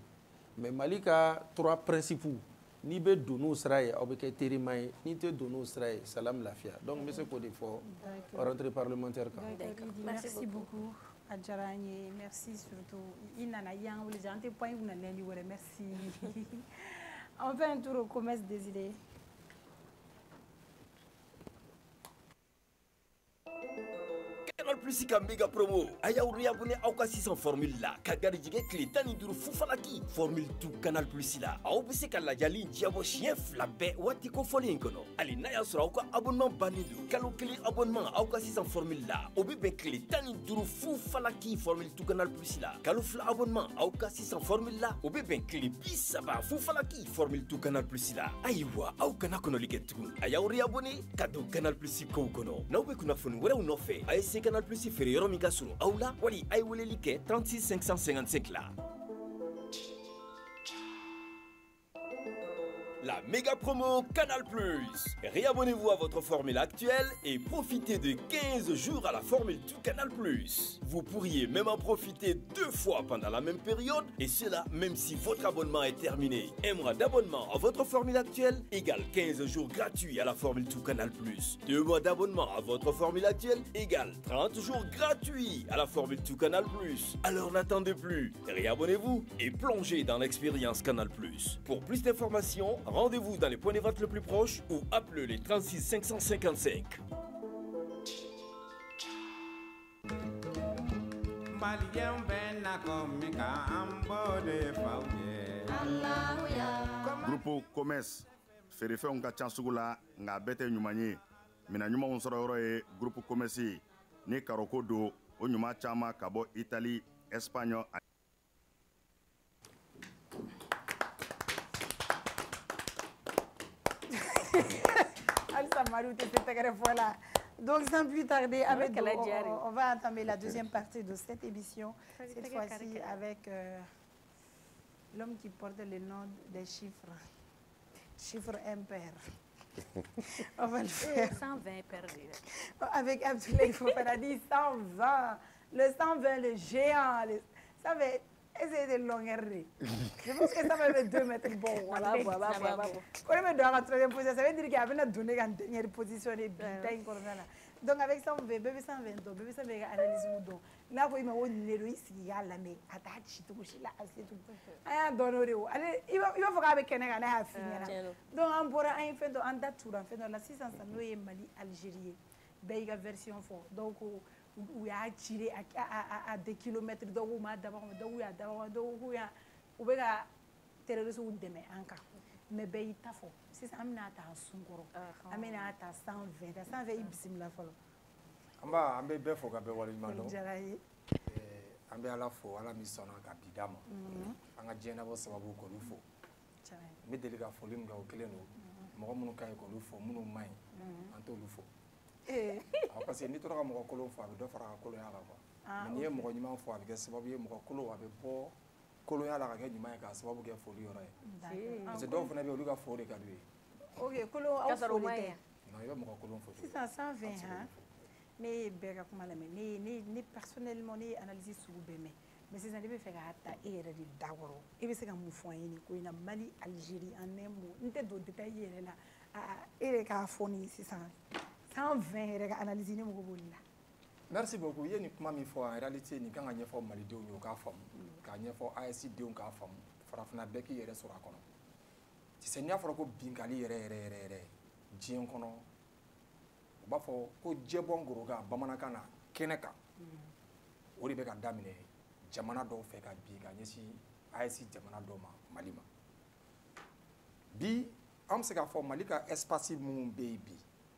mais Mali ka 3 principes n'i bɛ don n'o sira ye aw bɛ kɛ terima ye n'i tɛ don n'o sira ye salam lafiya donc n bɛ se k'o de fɔ rentrée parlementaire kan. Merci beaucoup a diyara an ye merci surtout i nana i y'an wele an tɛ point kunna lundi wɛrɛ merci. On fait un tour au commerce des idées. Canal Plus ka méga promo a y'aw réabonné aw ka 600 formule la ka garijɛgɛ tile 15 fufalaki formule tout Canal Plus la aw bɛ se ka lajali diɲɛbɔ siɲɛ 2 bɛɛ waati kofɔlen in kɔnɔ hali n'a y'a sɔrɔ aw ka abonnement bannen don kalo 1 abonnement aw ka 600 formule la o bɛ bɛn tile 15 fufalaki formule tout Canal Plus la kalo 2 abonnement aw ka 600 formule la o bɛ bɛn tile 30 fufalaki formule tout Canal Plus la ayiwa aw kana kɔnɔli kɛ tugun a y'aw réabonné ka don Canal Plus kow kɔnɔ n'aw bɛ kunnafoni wɛrɛw nɔfɛ a ye se Canal Plus feere yɔrɔ min ka surun aw la wali a ye weleli kɛ 36 555 la. La méga promo Canal Plus. Réabonnez-vous à votre formule actuelle et profitez de 15 jours à la formule tout Canal Plus. Vous pourriez même en profiter 2 fois pendant la même période et cela même si votre abonnement est terminé. Un mois d'abonnement à votre formule actuelle égale 15 jours gratuits à la formule tout Canal Plus. 2 mois d'abonnement à votre formule actuelle égale 30 jours gratuits à la formule tout Canal Plus. Alors n'attendez plus. Réabonnez-vous et plongez dans l'expérience Canal Plus. Pour plus d'informations, rendez-vous dans les points de vente le plus proches ou appelez les 36 555. Groupe Commerce feerefɛnw ka ca sugu la nka bɛɛ tɛ ɲuman ye mina ɲumanw sɔrɔ yɔrɔ ye Groupe Commerce ni karoko don o ɲuman caman ka bɔ Italie, Espagne. Donc sans plus tarder, on va entamer la deuxième partie de cette émission, cette fois-ci avec l'homme qui porte le nom des chiffres, chiffres impairs. On va le faire. 120 perdus. Avec Abdoulaye Fofana dit 120, le 120, le géant, ça va essayer de longueur. Je pense que ça va être 2 mètres bon. Voilà. Quand on est dans la troisième position, ça veut dire qu'il y avait donné une dernière position. Donc avec ça, on veut bébé 120, bébé 120 analyse moudon. Là, il m'a dit ici, il y a la mais attache tout là, c'est tout. Ah, donner au. Allez, il va faire avec un gars à finir. Donc on pourra un fait en date tour en fait dans la 600 Mali Algérie. Beiga version fort. Donc où il a tiré à des kilomètres de où m'a d'abord où il y a terrorisme ou demain encore. Mais ben il t'a fort. Si ça amène à ta sungoro, amène à ta 120, 120 ibsim la folo. Amba ambe be fo ka be wali mando. Jarayi. Ambe ala fo ala mi sona ka bidama. Anga jena bo sababu ko lu fo. Jarayi. Me deli ka fo lim ga o kelen no. Mo munu kay ko lu fo munu mai. Anto lu fo. Parce que ni to ka mo ko lo fo abi do fara ko lo ya la quoi. Ni e mo nyima fo abi ke sababu e mo ko lo abi bo kolo ya la ka kɛ ɲuman ye k'a sababu kɛ foli yɔrɔ ye parce que dɔw fana bɛ yen olu ka foli ka d'u ye. Ok kolo aw foli tɛ C'est ça, 120 hein. Mais ne personnellement ne analyse sugu bɛɛ mais sisan ne bɛ fɛ ka ta e yɛrɛ de da kɔrɔ e bɛ se ka mun fɔ an ye nin ko in na Mali Algérie en un mot n tɛ don détail yɛrɛ la e yɛrɛ k'a fɔ nin sisan 120 yɛrɛ ka analyse ne mago b'o la. Merci beaucoup. Il y a une comment il faut en réalité ni quand on y a fait Malidenw yo k'a faamu k'a ɲɛfɔ AES denw k'a faamu farafina bɛɛ k'i yɛrɛ sɔrɔ a kɔnɔ. Sisan n'i y'a fɔra ko binkali yɛrɛ diɲɛ kɔnɔ u b'a fɔ ko jɛbɔ ngoroga bamanankan na kɛnɛ kan o de bɛ ka daminɛ jamana dɔw fɛ ka bin ka ɲɛsin AES jamana dɔw ma Mali ma bi an bɛ se k'a fɔ Mali ka espace minnu bɛ yen bi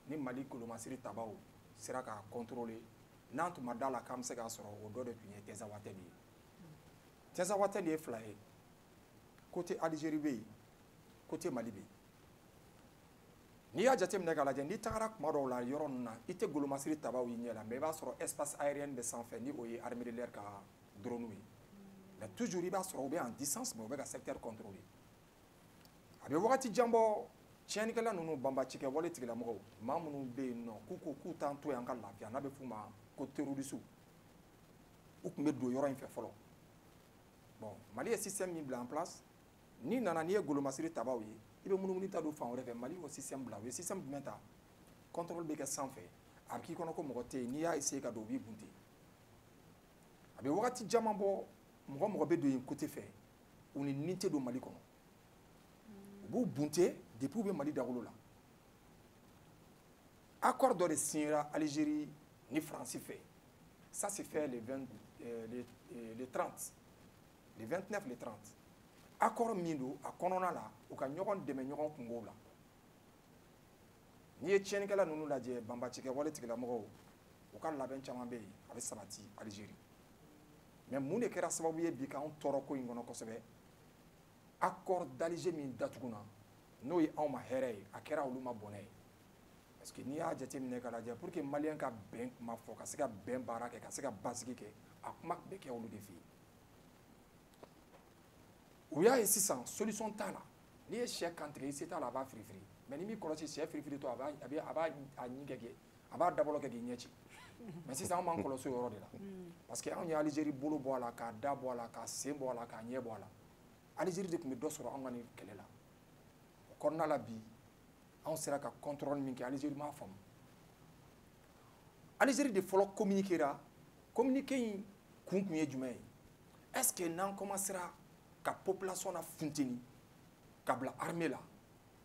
ni Mali kolomasiri tabaw sera k'a contrôler n'an tun ma d'a la k'an bɛ se k'a sɔrɔ o dɔ de tun ye Tinzawatène ye Tinzawatène ye fila ye côté Algérie bɛ yen côté Mali bɛ yen n'i y'a jateminɛ k'a lajɛ n'i tagara kuma dɔw la yɔrɔ ninnu na i tɛ golomasiri tabaw y'i ɲɛ la mais i b'a sɔrɔ espace aérien bɛ sanfɛ ni o ye armée de l'air ka drone ye mais toujours i b'a sɔrɔ u bɛ en distance mais u bɛ ka secteur contrôler a bɛ wagati jan bɔ tiɲɛnikɛla ninnu banbacikɛ wale tigilamɔgɔw maa minnu bɛ yen nɔ k'u ko k'u t'an to yan ka lafiya n'a bɛ f'u ma ko terroriste u tun bɛ don yɔrɔ in fɛ fɔlɔ bon Mali ye système min bila en place n'i nana n'i ye golomasiri tabaw ye i bɛ munumunu ta don fan wɛrɛ fɛ Mali y'o système bila u ye système jumɛn ta contrôle bɛ kɛ sanfɛ a bɛ k'i kɔnɔ ko mɔgɔ tɛ yen n'i y'a essayer ka don u b'i bunte a bɛ wagati caman bɔ mɔgɔ mɔgɔ bɛ don yen côté fɛ u ni nin tɛ don Mali kɔnɔ u b'u bunte depuis u bɛ Mali dagolo la accord dɔ de signera Algérie ni France fɛ ça s'est fait le 30 le 29 le 30 accord min don a kɔnɔna la u ka ɲɔgɔn dɛmɛ ɲɔgɔn kungow la n'i ye tiɲɛnikɛla ninnu lajɛ banbacikɛ wale tigilamɔgɔw u ka labɛn caman bɛ yen a bɛ sabati Algérie mais mun de kɛra sababu ye bi k'anw tɔɔrɔ ko in kɔnɔ kosɛbɛ accord d'Alger min datuguna n'o ye anw ma hɛrɛ ye a kɛra olu ma bɔnɛ ye parce que n'i y'a jateminɛ k'a lajɛ pour que maliyɛn ka bɛn kuma fɔ ka se ka bɛn baara kɛ ka se ka basigi kɛ a kuma bɛ kɛ olu de fɛ yen u y'a ye sisan solution t'a la n'i ye sɛ kantigɛ i se t'a la a b'a firifiri mais ni m'i kɔlɔsi sɛ firifiri tɔ a b'a ɲi kɛ a b'a dabɔlɔ kɛ k'i ɲɛ ci mais sisan an b'an kɔlɔsi o yɔrɔ de la parce que anw ye Algérie bolo bɔ a la k'a da bɔ a la k'a sen bɔ a la k'a ɲɛ bɔ a la Algérie de tun bɛ dɔ sɔrɔ anw ka nin kɛlɛ la o kɔnɔna la bi anw sera ka contrôle min kɛ Algérie m'a faamu Algérie de fɔlɔ communiquera communiqué in kun ye jumɛn ye est-ce que n'an commencera ka population na funteni ka bila armée la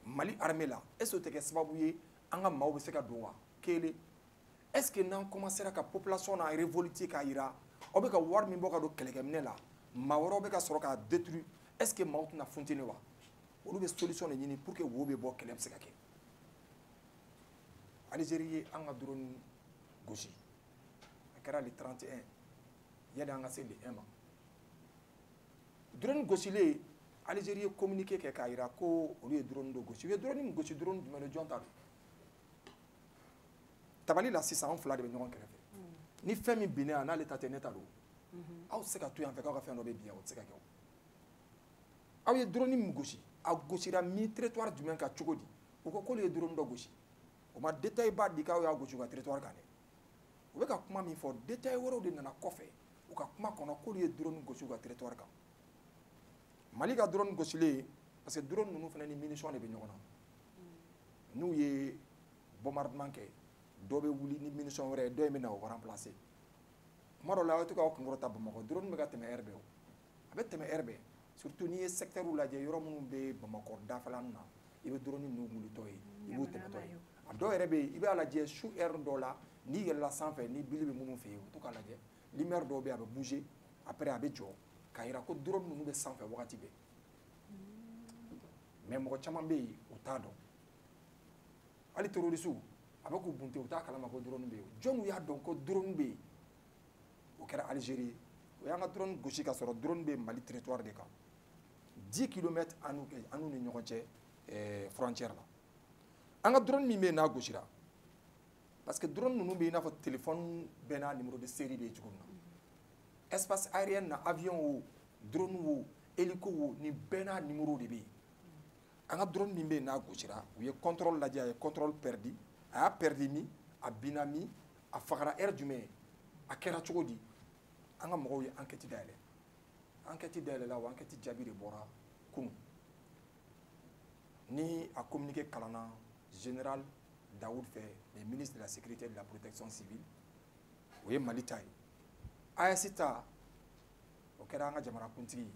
Mali armée la est-ce que o tɛ kɛ sababu ye an ka maaw bɛ se ka don wa kelen est-ce que n'an commencera ka population na révolter k'a yira aw bɛ ka wari min bɔ ka don kɛlɛkɛminɛ la maa wɛrɛw bɛ ka sɔrɔ k'a détruire est-ce que maaw tɛna funteni wa olu bɛ solution de ɲini pour que wo bɛ bɔ kɛlɛ bɛ se ka kɛ Algérie ye an ka drone gosi a kɛra le 31 yanni an ka se le 1 ma drone gosilen Algérie ye communiqué kɛ k'a yira ko olu ye drone dɔ gosi u ye drone min gosi drone jumɛn de jɔn ta don tabali la sisan anw fila de bɛ ɲɔgɔn kɛrɛfɛ ni fɛn min binnen a n'ale ta tɛ ne ta don aw tɛ se ka to yan fɛ k'aw ka fɛn dɔ bɛ bin yan o tɛ se ka kɛ o aw ye drone min gosi a gosira min territoire jumɛn kan cogo di u ko k'olu ye drone dɔ gosi o ma détail ba di k'aw y'a gosi u ka territoire kan dɛ u bɛ ka kuma min fɔ détail wɛrɛw de nana kɔfɛ u ka kuma kɔnɔ k'olu ye drone gosi u ka territoire kan Mali ka drone gosilen parce que drone ninnu fana ni munition de bɛ ɲɔgɔn na n'u ye bombardement kɛ dɔ bɛ wuli ni munition wɛrɛ ye dɔ in bɛ na o remplacer kuma dɔw la aw tɛ k'aw kunkɔrɔta Bamakɔ drone bɛ ka tɛmɛ air bɛɛ o a bɛ tɛmɛ air bɛɛ surtout n'i ye secteur lajɛ yɔrɔ minnu bɛ Bamakɔ dafɛla ninnu na i bɛ drone ninnu wulitɔ ye i b'u tɛmɛtɔ ye a dɔw yɛrɛ bɛ yen i b'a lajɛ su heure dɔw la n'i yɛlɛla sanfɛ ni bili bɛ minnu fɛ yen u to k'a lajɛ lumière dɔw bɛ yen a bɛ bouger après a bɛ jɔ k'a yira ko drone ninnu bɛ sanfɛ wagati bɛɛ mais mɔgɔ caman bɛ yen u t'a dɔn hali terroriste a bɛ k'u bunte u t'a kalama ko drone bɛ yen jɔnw y'a dɔn ko drone bɛ yen o kɛra Algérie o y'an ka drone gosi ka sɔrɔ drone bɛ Mali territoire de kan 10 km an n'u ni ɲɔgɔn cɛ frontière la an ka drone min bɛ yen n'a gosira parce que drone ninnu bɛ i n'a fɔ téléphone bɛɛ n'a numéro de série bɛ yen cogo min na espace aérien na avion wo drone wo hélico wo ni bɛɛ n'a numéro de bɛ yen an ka drone min bɛ yen n'a gosira u ye contrôle lajɛ a ye contrôle perdu a y'a perdu min a binna min a fagara heure jumɛn a kɛra cogo di an ka mɔgɔw ye enquête dayɛlɛ enquête dayɛlɛla o enquête jaabi de bɔra kunun ni a communiqué kalanna général Daoud fɛ le ministre de la sécurité et de la protection civile o ye Mali ta ye AES ta o kɛra an ka jamanakuntigi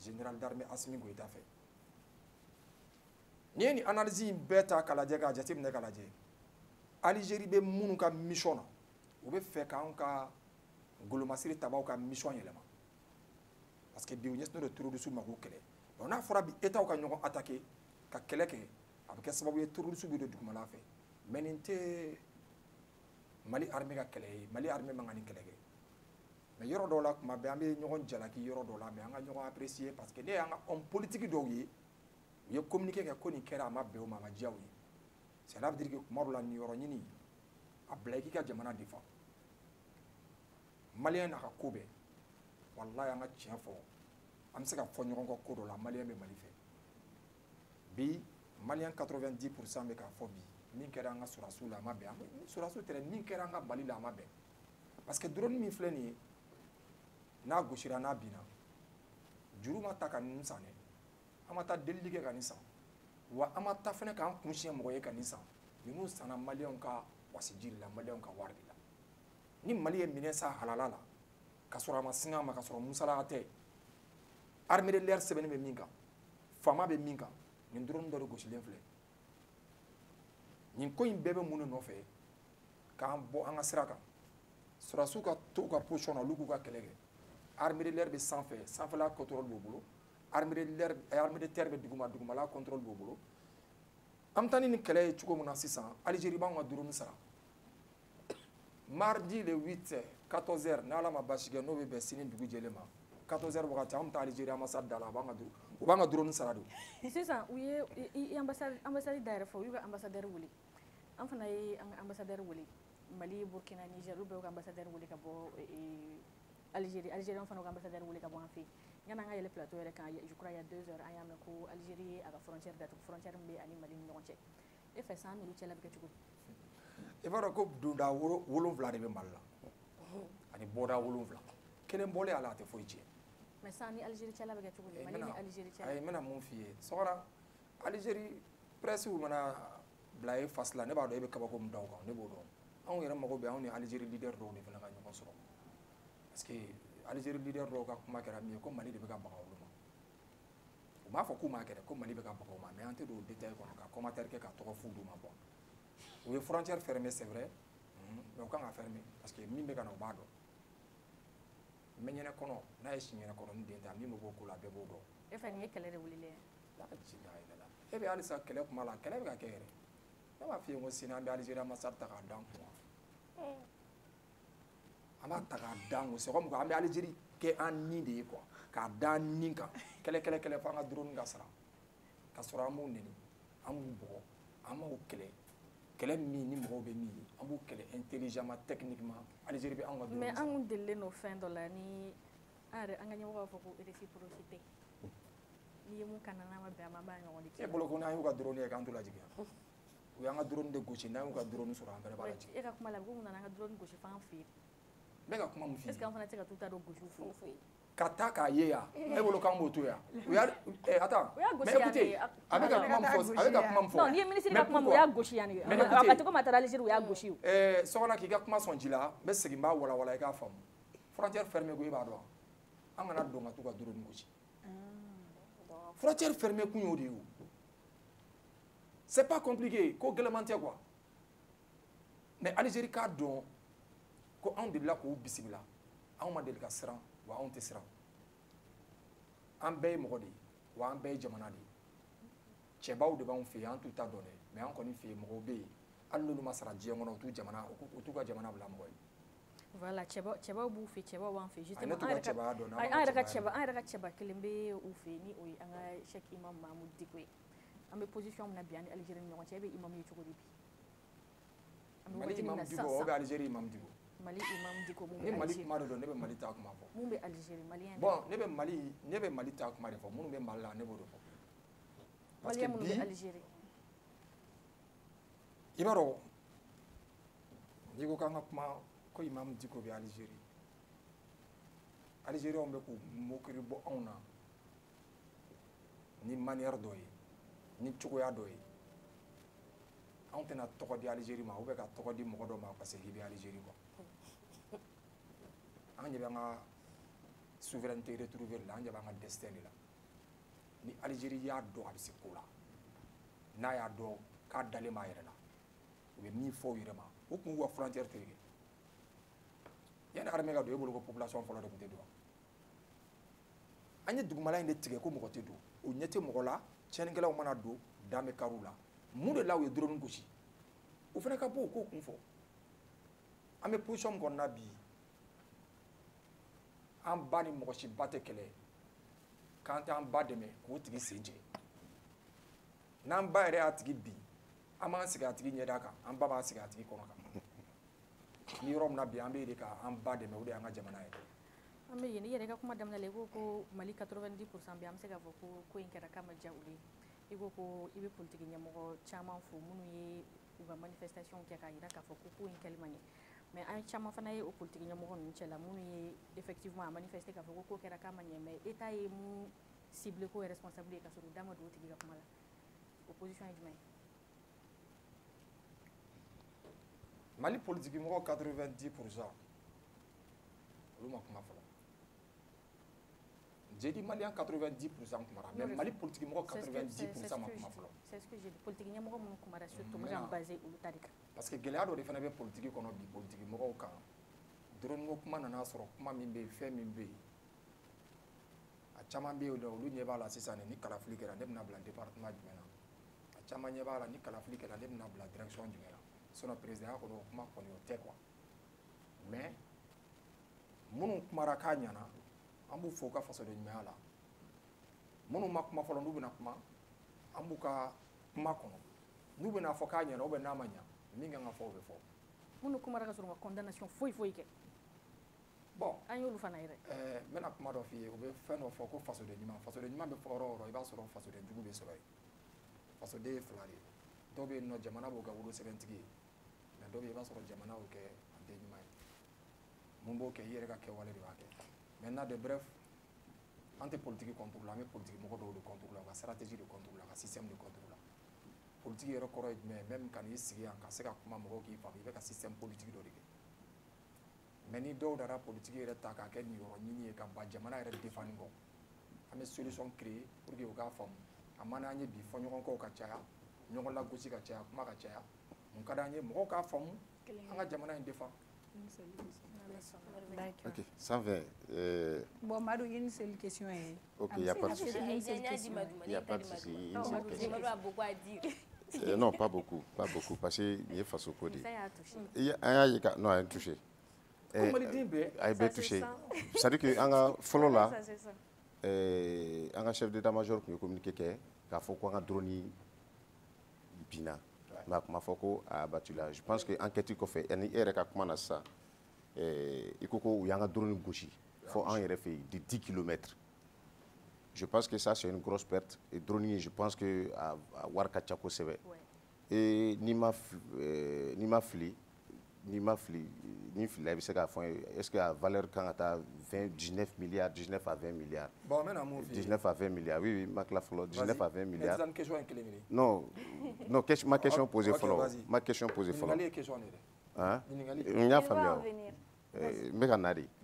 général d'armée Assimi Goïta fɛ n'i ye nin analyse in bɛɛ ta k'a lajɛ k'a jateminɛ k'a lajɛ Algérie bɛ minnu ka mission na u bɛ fɛ k'anw ka golomasiri tabaw ka mission yɛlɛma parce que bi u ɲɛsinnen don terroriste ma k'u kɛlɛ donc n'a fɔra bi État ka ɲɔgɔn attaquer ka kɛlɛ kɛ a bɛ kɛ sababu ye terroriste bɛ don dugumala fɛ mais nin tɛ Mali armée ka kɛlɛ ye Mali armée man kan nin kɛlɛ kɛ mais yɔrɔ dɔw la tuma bɛɛ an bɛ ɲɔgɔn jalaki yɔrɔ dɔw la mais an ka ɲɔgɔn apprécier parce que ne y'an ka homme politique dɔw ye u ye communiqué kɛ ko nin kɛra a ma bɛn o ma a ma diya u ye cela veut dire que tuma dɔw la nin yɔrɔ ɲini a bila i k'i ka jamana défend maliyɛn n'a ka ko bɛɛ walayi an ka tiɲɛ fɔ an bɛ se ka fɔ ɲɔgɔn kɔ ko dɔ la maliyɛn bɛ Mali fɛ bi maliyɛn 90% bɛ k'a fɔ bi min kɛra an ka sɔrɔdasiw la a ma bɛn sɔrɔdasiw tɛ dɛ min kɛra an ka Mali la a ma bɛn parce que drone min filɛ nin ye n'a gosira n'a binna juru ma ta ka nin san dɛ an ma taa delili kɛ ka nin san wa an ma taa fɛnɛ k'an kun siɲɛ mɔgɔ ye ka nin san ninnu sanna maliyɛnw ka wasiji de la maliyɛnw ka wari de la ni Mali ye minɛ sa halala la ka sɔrɔ a ma sin a ma ka sɔrɔ musala tɛ armée de l'air sɛbɛnni bɛ min kan faama bɛ min kan nin drone dɔ de gosilen filɛ nin ko in bɛɛ bɛ mun de nɔfɛ k'an bɔ an ka sira kan sɔrɔdasiw ka to u ka position na olu k'u ka kɛlɛ kɛ armée de l'air bɛ sanfɛ sanfɛla contrôle b'u bolo armée de terre bɛ duguma dugumala contrôle b'u bolo an bɛ taa ni nin kɛlɛ ye cogo min na sisan Algérie b'anw ka drone sara mardi le 8 14h n'Ala ma basi kɛ n'o bɛ bɛn sini dugu jɛlen ma 14h wagati an bɛ taa Algérie ambassade da la u b'an ka drone sara de sisan u ye ambassade da yɛrɛ fɔ u y'u ka ambassadeur wele an fana ye an ka ambassadeur wele Mali Burkina Niger olu bɛɛ y'u ka ambassadeur wele ka bɔ Algérie fana y'u ka ambassadeur wele ka bɔ an fɛ yen yan'an ka yɛlɛ plateau yɛrɛ kan je crois il y a 2 heures an y'a mɛn ko Algérie ye a ka frontière datugu frontière min bɛ ani Mali ni ɲɔgɔn cɛ e fɛ san n'olu cɛla bɛ kɛ cogo di i b'a dɔn ko donda 7 de bɛ Mali la ani bɔda 7 kelen bɔlen a la a tɛ foyi tiɲɛ mais san ni Algérie cɛla bɛ kɛ cogo di Mali ni Algérie cɛla ayi n bɛna mun f'i ye sɔgɔra Algérie presse mana bila e face la ne b'a dɔn e bɛ kabako min da o kan ne b'o dɔn anw yɛrɛ mago bɛ anw ni Algérie leader dɔw de fana ka ɲɔgɔn sɔrɔ parce que Algérie leader dɔw ka kuma kɛra min ye ko Mali de bɛ ka baga olu ma u m'a fɔ k'u m'a kɛ dɛ ko Mali bɛ ka baga o ma mais an tɛ don o détail kɔnɔ ka commentaire kɛ ka tɔgɔ fu d'u ma bɔ u ye frontière fermée c'est vrai mais u kan ka fermer parce que min bɛ ka na u b'a dɔn Mɛɲɛnɛ kɔnɔ n'a ye siɲɛnɛ kɔnɔ ni den ta min bɛ b'o ko la bɛɛ b'o dɔn e fɛ nin ye kɛlɛ de wililen ye e bɛ halisa kɛlɛ kuma la kɛlɛ bɛ ka kɛ yɛrɛ ne b'a f'i ye ko sini an bɛ Algérie ambassade ta k'a d'an kun an b'a ta k'a d'an kun c'est comme an bɛ Algérie kɛ an ni de ye quoi k'a d'an ni kan kɛlɛ fo an ka drone ka sara ka sɔrɔ an b'u neni an b'u bugɔ an b'u kɛlɛ min ni mɔgɔw bɛ min ye an b'u kɛlɛ intelligemment techniquement Algérie bɛ anw ka drone mais an kun delilen don fɛn dɔ la ni an ka ɲɛmɔgɔ b'a fɔ ko réciprocité n'i ye mun kana n'a ma bɛn a ma an b'a ɲɔgɔn de kɛ e bolo ko n'an y'u ka drone ye k'an to lajigin u y'an ka drone de gosi n'an y'u ka drone sɔrɔ an fɛnɛ b'a lajigin e ka kuma la ko mun nana an ka drone gosi f'an fɛ yen n bɛ ka kuma mun f'i ye est-ce que an fana tɛ se ka t'u ta dɔn gosi f'u fɛ yen ka taa k'a ye yan e bolo k'an b'o to yan u y'a attends mais écoutez a bɛ ka kuma min fɔ non n'i ye ministre ka kuma min u y'a gosi yan de a ka cogo ma taa Algérie u y'a gosi o sɔgɔna k'i ka kuma sɔn ji la n bɛ segin n b'a walawala i k'a faamu frontière fermée ko e b'a dɔn an kana don ka t'u ka drone gosi frontière fermée kun y'o de ye o c'est pas compliqué ko gɛlɛman tɛ quoi mais Algérie k'a dɔn ko anw delila k'u bisimila anw ma deli ka siran wa anw tɛ siran an bɛɛ ye mɔgɔ de ye wa an bɛɛ ye jamana de ye cɛbaw de b'anw fɛ yen an t'u ta dɔn dɛ mais an kɔni fɛ yen mɔgɔw bɛ yen hali n'olu ma sara diɲɛ kɔnɔ u t'u ka jamana bila mɔgɔ ye voilà cɛbaw b'u fɛ cɛbaw b'an fɛ justement an yɛrɛ ka cɛba kelen bɛ u fɛ ni o ye an ka Cheikh Imam Mahamudu Diko ye an bɛ position min na bi an ni Algérie ni ɲɔgɔn cɛ e bɛ imam ye cogo di bi Mali imam Diko o bɛ Algérie imam Diko Mali imam Diko mun bɛ Mali kuma de don ne bɛ Mali ta kuma fɔ mun bɛ Algérie malien bon ne bɛ Mali ta kuma de fɔ minnu bɛ Mali la ne b'o de fɔ parce que malien minnu bɛ Algérie i b'a dɔn n'i ko k'an ka kuma ko Imam Dicko bɛ Algérie Algériens bɛ k'u mokiri bɔ anw na ni manière dɔ ye ni cogoya dɔ ye anw tɛna tɔgɔ di Algérie ma ou bien ka tɔgɔ di mɔgɔ dɔ ma parce que i bɛ Algérie quoi an ɲɛ bɛ an ka souveraineté retrouver la an ɲɛ bɛ an ka destin de la ni Algérie y'a dɔn a bɛ se ko la n'a y'a dɔn k'a dalen b'a yɛrɛ la u bɛ min fɔ u yɛrɛ ma u tun b'u ka frontière tereke yanni armée ka don e bolo ko population fɔlɔ de tun tɛ don an ye dugumala in de tigɛ ko mɔgɔ tɛ don o ɲɛ tɛ mɔgɔ la tiɲɛnikɛlaw mana don dan bɛ kariw la mun de la u ye drone gosi o fana ka bɔ o k'o kun fɔ an bɛ position min kɔnɔna bi an ba ni mɔgɔ si ba tɛ kɛlɛ k'an tɛ an ba dɛmɛ k'o tigi sen cɛ n'an ba yɛrɛ y'a tigi bin an b'an sigi a tigi ɲɛda kan an ba b'an sigi a tigi kɔnɔ kan ni yɔrɔ min na bi an bɛ de k'an ba dɛmɛ o de y'an ka jamana ye an bɛ yen i yɛrɛ ka kuma daminɛ la i ko ko Mali 90% bi an bɛ se k'a fɔ ko in kɛra k'a ma diya u ye i ko i bɛ politiki ɲɛmɔgɔ caman fo minnu ye u ka manifestation kɛ k'a jira k'a fɔ ko in kɛli man ɲɛ mais an caman fana ye o politiki ɲɛmɔgɔ ninnu cɛla minnu ye effectivement a manifester k'a fɔ ko kɛra k'a ma ɲɛ mais État ye mun ciblé ko responsable ye ka sɔrɔ u da ma don o tigi ka kuma la opposition ye jumɛn ye Mali politiki mɔgɔ 90% olu ma kuma fɔlɔ j'ai dit malien 90% kumara mais Mali politiki mɔgɔ 90% ma kuma fɔlɔ c'est ce que j'ai dit politiki ɲɛmɔgɔ minnu kumara surtout moi j'en basé olu ta de kan parce que gɛlɛya dɔ de fana bɛ politiki kɔnɔ bi politiki mɔgɔw kan drone ko kuma nana sɔrɔ kuma min bɛ yen fɛn min bɛ yen a caman bɛ yen olu ɲɛ b'a la sisan ni kalafili kɛra ne bɛna bila département jumɛn na a caman ɲɛ b'a la ni kalafili kɛra ne bɛna bila direction jumɛn na sinon président ya kɔnɔ o kuma kɔni o tɛ quoi mais minnu kumara k'a ɲɛna an b'u fo u ka fasoden ɲumanya la minnu ma kuma fɔlɔ n'u bɛna kuma an b'u ka kuma kɔnɔ n'u bɛna fɔ k'a ɲɛna ou bien n'a ma ɲɛ min kan ka fɔ o bɛ fɔ minnu kumara ka sɔrɔ ma condamnation foyi kɛ bon an y'olu fana yɛrɛ n bɛna kuma dɔ f'i ye u bɛ fɛn dɔ fɔ ko fasoden ɲuman bɛ fɔ yɔrɔ o yɔrɔ i b'a sɔrɔ fasoden jugu bɛ sɔrɔ yen fasoden ye fila de ye dɔw bɛ yen nɔ jamana b'o kɛ wolo sɛbɛntigi ye mais dɔw bɛ yen i b'a sɔrɔ jamana y'o kɛ a den ɲuman ye mun b'o kɛ i yɛrɛ ka kɛwale de b'a kɛ maintenant de bref an tɛ politiki contre la an bɛ politiki mɔgɔ dɔw de contre la u ka stratégie de contre la u ka système de contre la politiki yɛrɛ kɔrɔ ye jumɛn ye même ka n'i sigi yan ka se ka kuma mɔgɔw k'i faamu i bɛ ka système politique dɔ de kɛ mais ni dɔw nana politiki yɛrɛ ta k'a kɛ niyɔrɔ ɲini ye ka ban jamana yɛrɛ défendre kɔ an bɛ solution créer pour que u k'a faamu a man d'an ye bi fɔɲɔgɔnkɔw ka caya ɲɔgɔn lagosi ka caya kuma ka caya mun ka d'an ye mɔgɔw k'a faamu an ka jamana in défend. Ok, 120. Bon, Madou, il y a une seule question. Ok, il n'y a pas de souci. Il n'y a pas de souci. a beaucoup à dire. Non, pas beaucoup, parce qu'il y a face au code. Ça a touché. Non, il a touché. Il a touché. C'est-à-dire que en follow là, un chef d'état-major qui a communiqué qu'il faut qu'on a drone bina. Ma foko a battu là. Je pense que enquête qu'on fait, il y a ça. Il y a un drone gauche. Il faut en RFI de 10 km. Je pense que ça, c'est une grosse perte. Et drone, je pense que à Warkachako, c'est vrai. Et est-ce que la valeur quand à 19 milliards, 19 à 20 milliards? Bon, maintenant, 19 à 20 milliards, oui, oui, 19 à 20 milliards. Non, ma question posée follow. Ma question posée follow. Hein?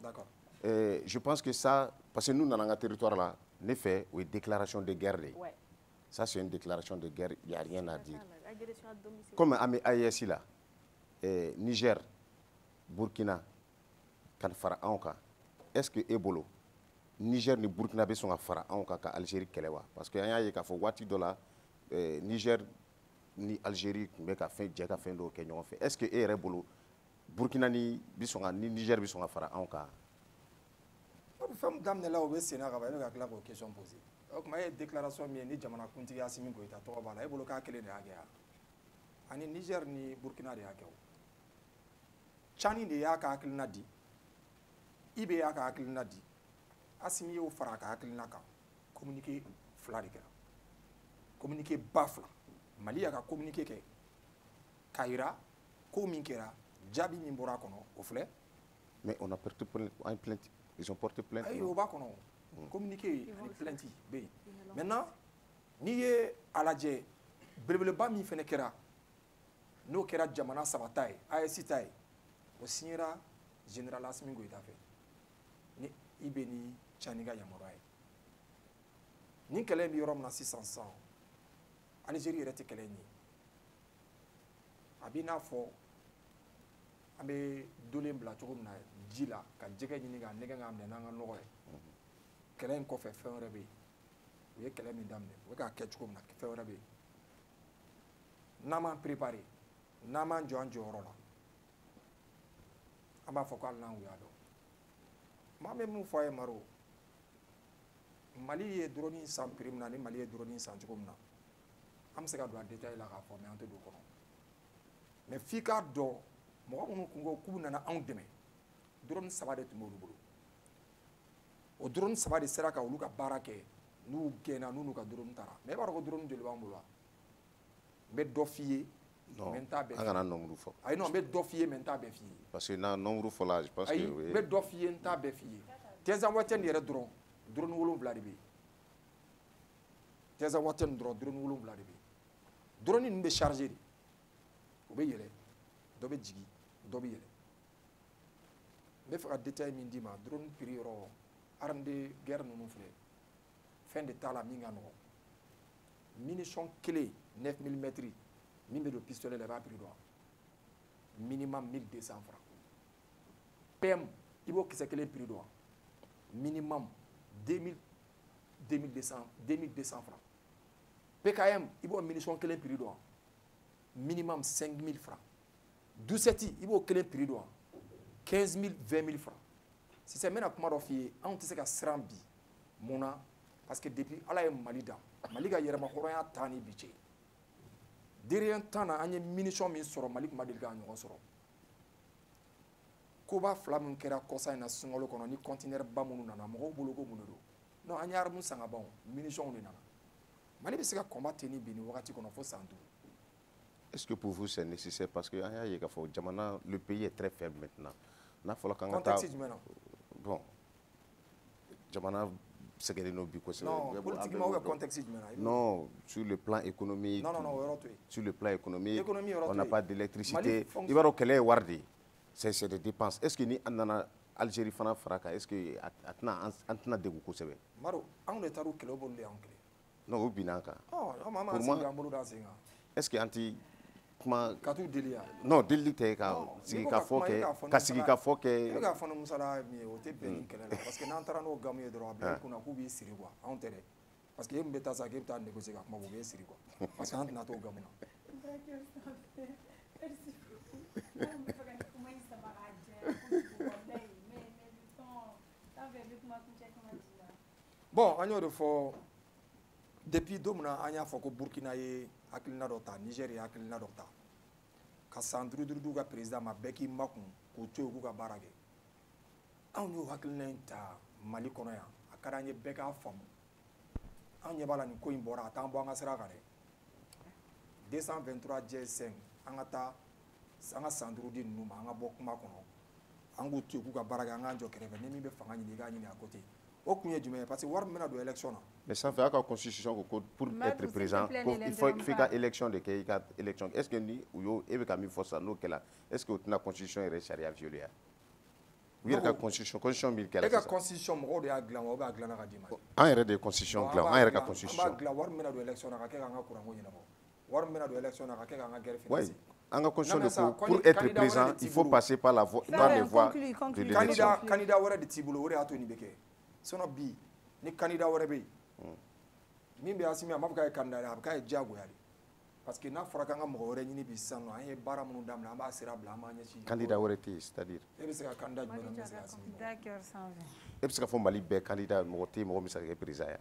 D'accord. Je pense que ça, parce que nous, dans notre territoire là, les faits, oui, déclaration de guerre. Ouais. Ça, c'est une déclaration de guerre, il n'y a rien à dire. Comme à AES là, Niger, Burkina, Kanfara Anka, est-ce que Ebolo, Niger ni Burkina sont à Fara Anka, Algérie, Kelewa? Parce que y a un Wati Dola, Niger ni Algérie, mais qu'a fait Djeka fait l'eau Kenya fait. Est-ce que Ebolo, Burkina ni Niger sont à Fara Anka? Femme dame là où c'est n'a pas eu la question posée. Donc ma déclaration mi ni jamana kuntigi asimi ko ita to bala e bolo ka kele ne agya ani Niger ni Burkina de agya chani de ya ka akilina di ibe ya ka akilina di asimi yo fara ka akilina ka communiquer fla de kera communiquer bafla Mali ya ka communiquer ke kaira ko min kera Djabi Mimbora kono, au flé. Mais on a porté plainte. Ils ont porté plainte. Aïe, au bas kono. Communiquer, plainte. Maintenant, ni ye aladje, belebeleba mi fene kera. No kera jamana sabatai, ASITAI. O signera général Assimi Goïta fait. Ni ibeni chaniga yamorai. Ni kele mi yorom na 600 ans. Algérie était kele ni. Abina fo abe dolem bla cogo na jila ka jege ni ga nega ngam ne nanga nogoy. Kele en ko fe fe rebe. O ye kele mi damne. O ka ke cogo na fe rebe. Nama préparé. Nama njo rola. Aba fo ko alna wiyado. Ma me mu foye maro. Mali ye drone sans prime na ni Mali ye drone sans cogo na. Am se ka do détail la ka fo me ante do kono. Mais fika do mo ko kungo ku nana an deme drone saba de tumo bolo o drone saba de sera ka olu ka barake nu gena nu ka drone tara mais ba ko drone de lwa mbolo be do fier non menta be an kana nombre fo ay non be do fier menta be fier parce que na nombre fo là je pense que oui be do fier nta be fier teza waten yere drone wolon vla de be teza waten drone wolon vla de be drone ni be charger o be yele do be jigi do be yele be fa détail min dima drone prix ro arme guerre non flé fin de temps la minga no munition clé 9 mm mimbe de pistolet là ba prix do minimum 1200 francs PM ibo ki se clé prix do minimum 2200 francs PKM ibo munition clé prix do minimum 5000 francs. 12 il faut que le prix doit 15 000, 20 000 francs. Si c'est maintenant comment refier, on te sait qu'à Srambi, mona, parce que depuis Allah est Malida, Maliga yerama horoya tani biche. Derrière tant na anye munition min soro Malik Madilga nyon soro. Koba flamme kera kosa na sungolo kono ni conteneur ba munu nana mo bologo munudo. Non anye armu sanga bon munition ni nana. Mali be se ka combattre ni bini wakati kono fo sandu. Est-ce que pour vous c'est nécessaire parce que le pays est très faible maintenant. Bon, Jamana non, politiquement, contexte non, sur le plan économique. Non, sur le plan économique, on n'a pas d'électricité. Il va y avoir wardi. C'est des dépenses. Est-ce que ni anana Algérie fana fraka? Est-ce que antna de beaucoup c'est vrai? Maro, on est à l'eau pour les anglais. Non, au binaka. Oh, maman, c'est est-ce que anti Katu delia. Non, delia te ka sigi ka foke, ka sigi ka foke. E ka fana musala mi o te ben kele la parce que n'antara no gamu e dro abla kuna ku bi siri quoi. On tere. Parce que yembe ta sa ke ta négocier ka kuma bo be siri quoi. Parce que n'antana to gamu na. Bon, agno de fo depuis domna anya fo ko Burkina ye hakilina dɔ ta Niger ye hakilina dɔ ta ka san duuru ka président ma bɛɛ k'i makun k'u to yen k'u ka baara kɛ anw y'o hakilina in ta Mali kɔnɔ yan a ka d'an ye bɛɛ k'a faamu anw ɲɛ b'a la nin ko in bɔra a t'an bɔ an ka sira kan dɛ 223 J5 an ka taa an ka san duuru di ninnu ma an ka bɔ kuma kɔnɔ an k'u to yen k'u ka baara kɛ an k'an jɔ kɛrɛfɛ ni min bɛ fanga ɲini i k'a ɲini à côté. O kun ye jumɛn ye parce que wari min bɛna don élection na. Mais ça fait à la constitution pour être présent il faut qu'à élection de kɛ i ka élection est-ce que ni u y'o e bɛ ka min fɔ sisan n'o kɛla est-ce que o tɛna constitution yɛrɛ sariya violer ya u yɛrɛ ka constitution min kɛla sisan. E ka constitution mɔgɔw de y'a dilan wa ou bien a dilanna ka d'i ma. An yɛrɛ de ye constitution dilan an yɛrɛ ka constitution. An b'a dilan wari min bɛna don élection na ka kɛ k'an ka kuranko ɲɛnabɔ wari min bɛna don élection na ka kɛ k'an ka guerre financer. An ka constitution de pour être présent il faut passer par les voies de l'élection. Candidat wɛrɛ de t'i bolo o de y'a to nin bɛ kɛ sinon bi ni candidat wɛrɛ bɛ yen min bɛ Asimi a m'a fɔ k'a ye candidat ye a bɛ k'a ye diyagoya de parce que n'a fɔra k'an ka mɔgɔ wɛrɛ ɲini bi sisan nɔ an ye baara minnu daminɛ an b'a sira bila an b'a ɲɛsin. Candidat wɛrɛ tɛ yen c'est-à-dire. E bɛ se ka candidat jumɛn na min bɛ se ka Asimi bɔ. E bɛ se ka fɔ Mali bɛɛ candidat mɔgɔ tɛ yen mɔgɔ min bɛ se ka kɛ président yan.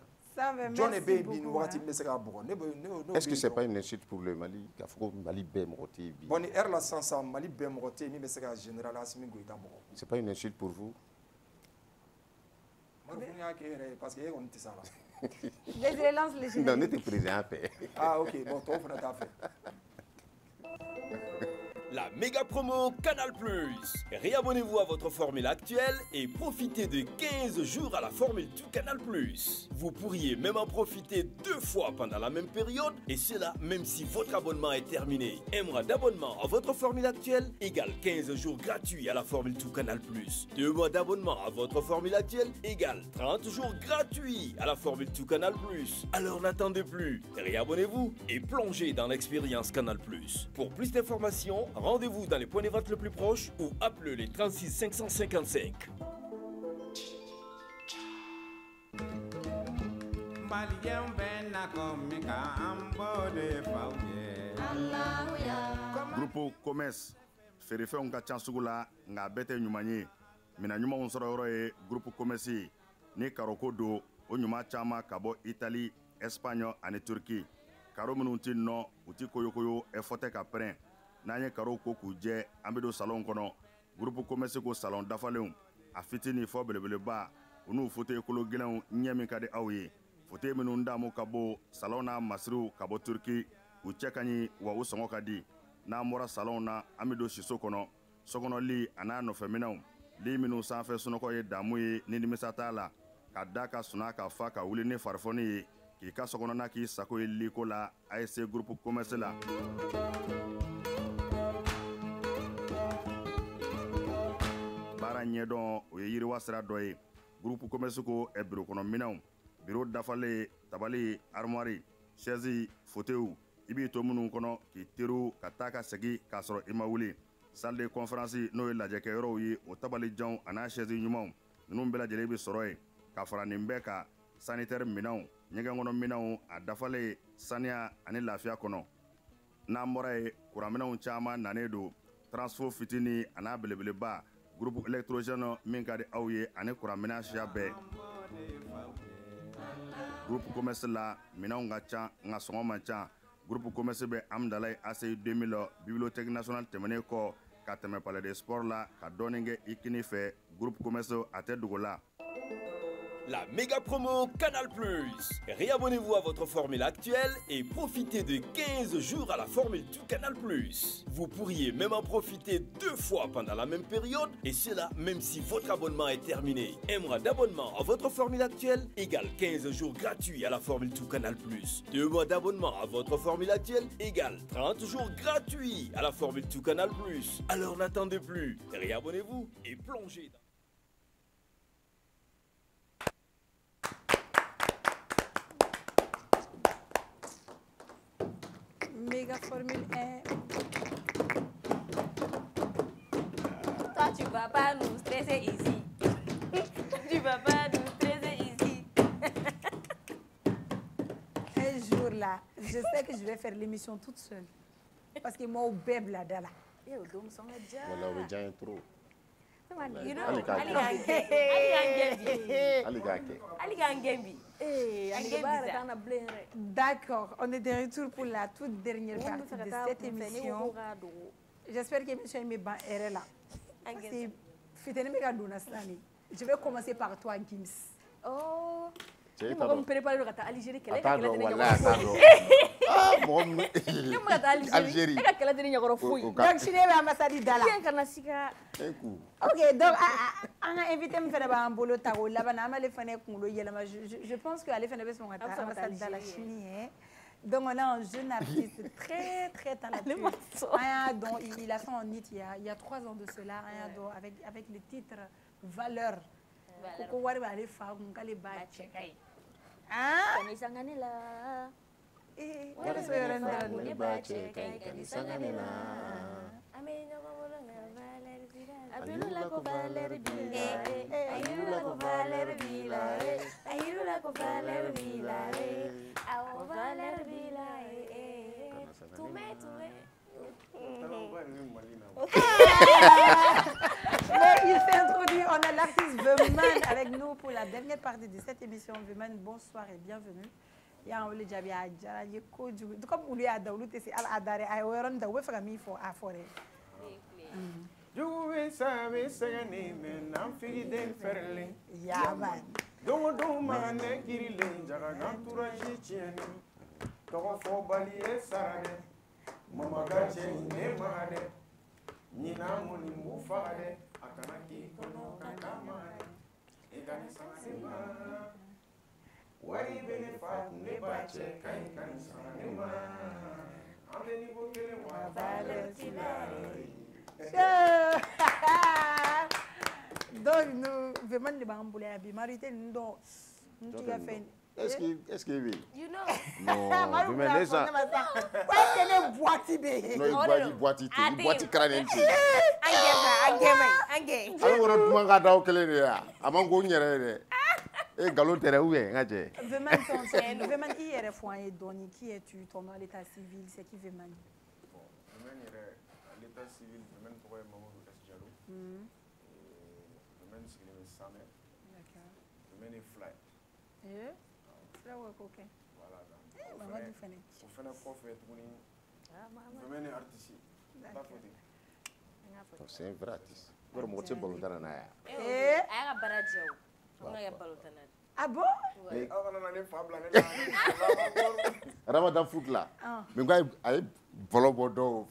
Jɔn de bɛ yen bi nin wagati min bɛ se k'a bugɔ. Est-ce que c'est pas une insulte pour le Mali k'a fɔ ko Mali bɛɛ mɔgɔ tɛ yen bi. Bon ni heure la sisan Mali bɛɛ mɔgɔ tɛ yen min bɛ se ka général Asimi Goïta bugɔ. C'est pas une insulte pour vous. Parce que on t'a ça là. Non, n'était président fait. Ah ok, bon, toi on a fait. La méga promo Canal+. Réabonnez-vous à votre formule actuelle et profitez de 15 jours à la formule tout Canal+. Vous pourriez même en profiter 2 fois pendant la même période, et cela même si votre abonnement est terminé. Un mois d'abonnement à votre formule actuelle égale 15 jours gratuits à la formule tout Canal+. 2 mois d'abonnement à votre formule actuelle égale 30 jours gratuits à la formule tout Canal+. Alors n'attendez plus, réabonnez-vous et plongez dans l'expérience Canal+. Pour plus d'informations, rendez-vous dans les points de vente les plus proches ou appelez les 36 555. Groupe Commerce feerefɛnw ka ca sugu la nka bɛɛ tɛ ɲuman ye mina ɲumanw sɔrɔ yɔrɔ ye groupe Commerce ni karoko don o ɲuman caman ka bɔ Italie, Espagne ani Turquie. Karo minnu ti nɔ u ti koyokoyo ɛfɔ tɛ ka pɛrɛn. N'an ye karo ko k'u jɛ an bɛ don salon kɔnɔ. Groupe Commerce ko salon dafalenw a fitini fɔ belebeleba u n'u fauteuil kolo gɛlɛnw ɲɛ min ka di aw ye. Fauteuil minnu damu ka bɔ salon n'a masiriw ka bɔ Turquie u cɛ ka ɲi wa u sɔngɔ ka di. N'an bɔra salon na an bɛ don siso kɔnɔ. Sokɔnɔli a n'a nɔfɛminɛw li minnu sanfɛ sunɔgɔ ye damu ye ni nimisa t'a la. Ka da ka suna ka fa ka wuli ni farifoni ye k'i ka sokɔnɔna k'i sago ye liko la ASC Groupe Commerce la. Baara ɲɛdɔn o ye yiriwa sira dɔ ye. Groupe Commerce ko biro kɔnɔ minɛnw, biro dafalen, tabali, armoire, chaise, fauteuil i b'i to minnu kɔnɔ k'i teriw ka taa ka segin k'a sɔrɔ i ma wuli. Salle de conférence n'o ye lajɛkɛyɔrɔw ye o tabalijanw a n'a chaise ɲumanw ninnu bɛɛ lajɛlen bɛ sɔrɔ yen. Ka fara nin bɛɛ kan sanitaire minɛnw, ɲɛgɛn kɔnɔ minɛnw a dafalen saniya ani lafiya kɔnɔ. N'an bɔra ye kuranminɛnw caman nanen don transfo fitini a n'a belebeleba groupe électrogène min ka di aw ye ani kuranminɛn siya bɛɛ. Groupe Commerce la minɛnw ka ca nka sɔngɔ man ca. Groupe Commerce bɛ Amdalaye ACI 2000 bibliothèque nationale tɛmɛnen kɔ ka tɛmɛ palais de sport la ka dɔɔnin kɛ i kini fɛ. Groupe Commerce a tɛ dogo la. La méga promo Canal+. Réabonnez-vous à votre formule actuelle et profitez de 15 jours à la formule tout Canal+. Vous pourriez même en profiter 2 fois pendant la même période, et cela même si votre abonnement est terminé. Un mois d'abonnement à votre formule actuelle égale 15 jours gratuits à la formule tout Canal+. 2 mois d'abonnement à votre formule actuelle égale 30 jours gratuits à la formule tout Canal+. Alors n'attendez plus, réabonnez-vous et plongez dans... Méga Formule 1. Toi, tu vas pas nous stresser ici. Tu vas pas nous stresser ici. Un jour là, je sais que je vais faire l'émission toute seule. Parce que moi, au bébé là, là. Et au dôme, son déjà. Voilà, on est déjà intro. You know, Ali Gangembi. D'accord, on est de retour pour la toute dernière partie de cette émission. J'espère que l'émission est là. Je vais commencer par toi, Gims. Oh, je vais me préparer à l'Algérie. Algérie. Donc, je vais l'ambassade d'Ala. Ok, donc, on a invité me faire un boulot taro là-bas. Je pense qu'elle fait son ambassade d'Ala Chine. Donc, on a un jeune artiste très, très talentueux. Donc, il a fait un hit il y a 3 ans de cela, avec le titre Valeur. Koko wari bale fa ngale ba chekai. Kanisa nganela. Wala so yoranda ne ba chekai kanisa nganela. Amenya ngomolanga Valer Vila. Abdullah ko Valer Vila. Ayula ko Valer Vila. Ayula ko Valer Vila. Aw Valer Vila. Tume. Mais il s'est introduit, on a l'artiste Veman avec nous pour la dernière partie de cette émission. Veman, bonsoir et bienvenue. Ya ole jabi ajara ye ko ju comme ulu ya dawlu te si al adare ay woron da we fa mi fo afore. Juwe sabe sagani men am figi den ferle. Ya man. Dongo mane kirile jaga gantura chieni. Togo fo bali e sarade. Mama gache ne mane. Nina muni mufare akanaki kono kakamare egani sanima wari bene fa ne bache kai kan sanima ameni bokele wa valentine. Donc nous vraiment les bambouler à bimarité nous tu as fait. Est-ce que oui? You know. Non, vous mettez ça. Quoi tenez boîte bé. Non, boîte crâne. Angé. Alors on doit regarder au kele ya. Amango nyere. Et galon tere où est ngaje? Vraiment hier fois et donné qui es-tu ton à l'état civil c'est qui vraiment? Bon, vraiment à l'état civil vraiment pour Mamadou Diallo. Vraiment c'est le Samé. D'accord. Vraiment est fly. Là ouais OK. Voilà. Maman du fene. On fait un prof et tout ni. Vraiment est artiste. Pas faute. C'est un vrai artiste. Pour moi c'est bon dans na ya. Aga baradio. On a balotana. Ah bon? Mais on a les fables Ramadan foot là. Mais quoi ay bolo bodo.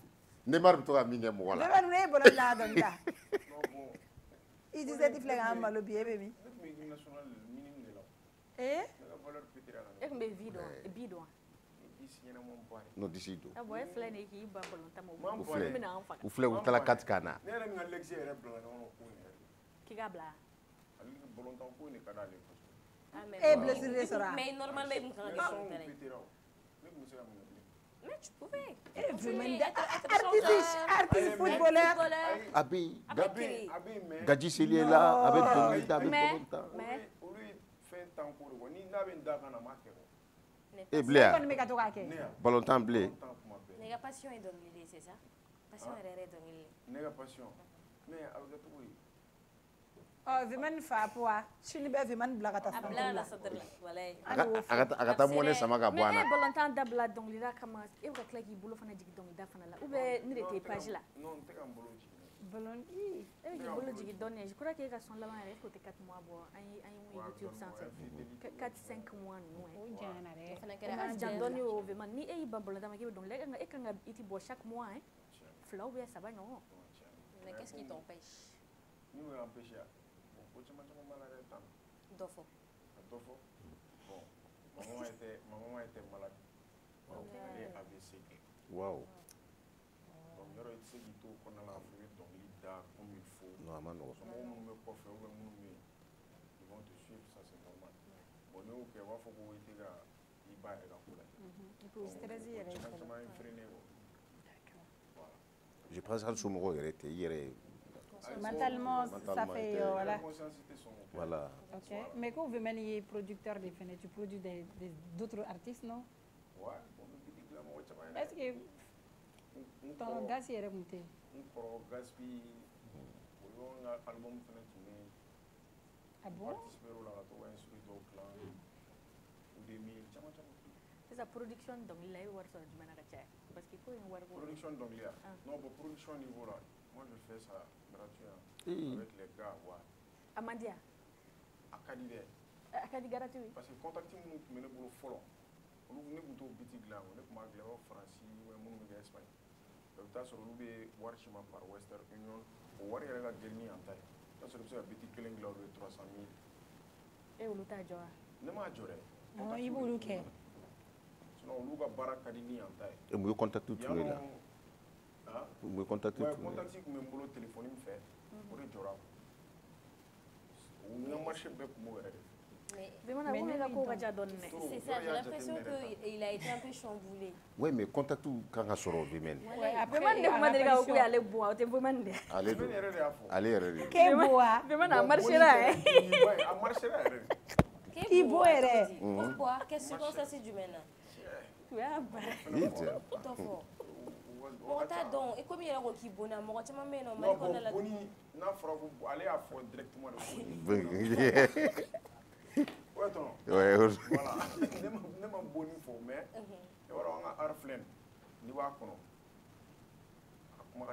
Neymar to a minge mo la. Neymar ne bolo la don da. Il disait il fallait un malo bien bébé. L'équipe nationale minimum de là. Ek mbe bidon. No disido. Abo e flane ki ba bolonta mo. U flé u tala katkana. Ne yɛrɛ min ka lex yɛrɛ bila ɲɔgɔn ko in yɛrɛ. Ki ga bla. Ale bolontan ko in ka d'ale kosɛbɛ. Et blessure sera. Mais normalement il me kan ka ne kun bɛ se ka mun kɛ. Mais tu pouvais. Artiste footballeur. Abi mais Gadji Seli est là avec Donita avec Bolonta. Mais olu fait tant ko ko ni n'a bɛ da kana ma kɛ. Et Blé. Ne Bolonta Blé. Ne ka passion est dongili c'est ça? Passion est dongili. Ne ka passion. Mais avec tout oui. Oh, vraiment fa poa. Chini be vraiment blaga ta fa. Abla la sadr walay. Agata mone sama ka bwana. Mais bolonta dabla dongli la kama e ka klaki bolo fana jigi dongli da fana la. Ou be ni de page là. Non, te ka bolo jigi. Bolon i e ki bolo jigi donné. Je crois que ka son là il faut 4 mois bo ay YouTube santé. 4-5 mois non. O jana re. Fana kera jan donné o vraiment ni e ba bolonta ma ki donc le e kan ga iti bo chaque mois hein. Flau be ça va non. Mais qu'est-ce qui t'empêche? Nous empêcher. Bon, tu m'as malade tant. Dofo. Dofo. Bon, maman était malade. Elle est AVC. Wow. Donc il y a ici du tout qu'on a la fouille donc il da comme il faut. Non, man non. Ils vont te suivre, ça c'est normal. Bon, nous que va faut que tu ga il va et la couleur. Il faut stresser avec. Je pense que Soumoro était hier. Mentalement, ça fait voilà. Voilà. OK. Mais quand vous venez producteur de films, tu produis d'autres artistes, non? Ouais. Est-ce que ton gars est remonté? Un gaspi. On a album fenêtre tourné. Ah bon? Participer au laboratoire instruit au clan. Ou des mille. C'est sa production donc il a eu war so du manaka cha parce que ko war production donc il y a. Non, pour production niveau là. Moi je fais ça gratuit avec les gars ouais. Amandia. Akadi gratuit. Parce que contacter nous qui me pour follow. On nous venez pour boutique là, on est pour magler en France ou mon gars Espagne. Donc ça sur nous be war chima par Western Union ou war yela gelni en taille. Ça sur le boutique keleng là de 300,000. Et on luta joa. Ne ma jore. Non, il vous luke. Sinon on luga baraka ni en taille. Et vous contactez tout là. Vous contactez tout. Contacter comme un boulot téléphonique fait pour les jora. On a marché pour moi. C'est ça, j'ai l'impression qu'il a été un peu chamboulé. Oui, mais contacte tout quand on sort du men. Après, on aller boire, tu peux demander. Allez, allez. Quel bois? Vraiment, marcher là. Qui boit? Pourquoi? Qu'est-ce que c'est du men? Tu as bon, t'as donc, et comme il y a un qui bonne, moi, tu m'as mis non, mais on a la bonne, n'a fera vous aller à fond directement. Ouais, voilà. Ne m'a bonne info, mais il y aura un arflen, ni va qu'on a comment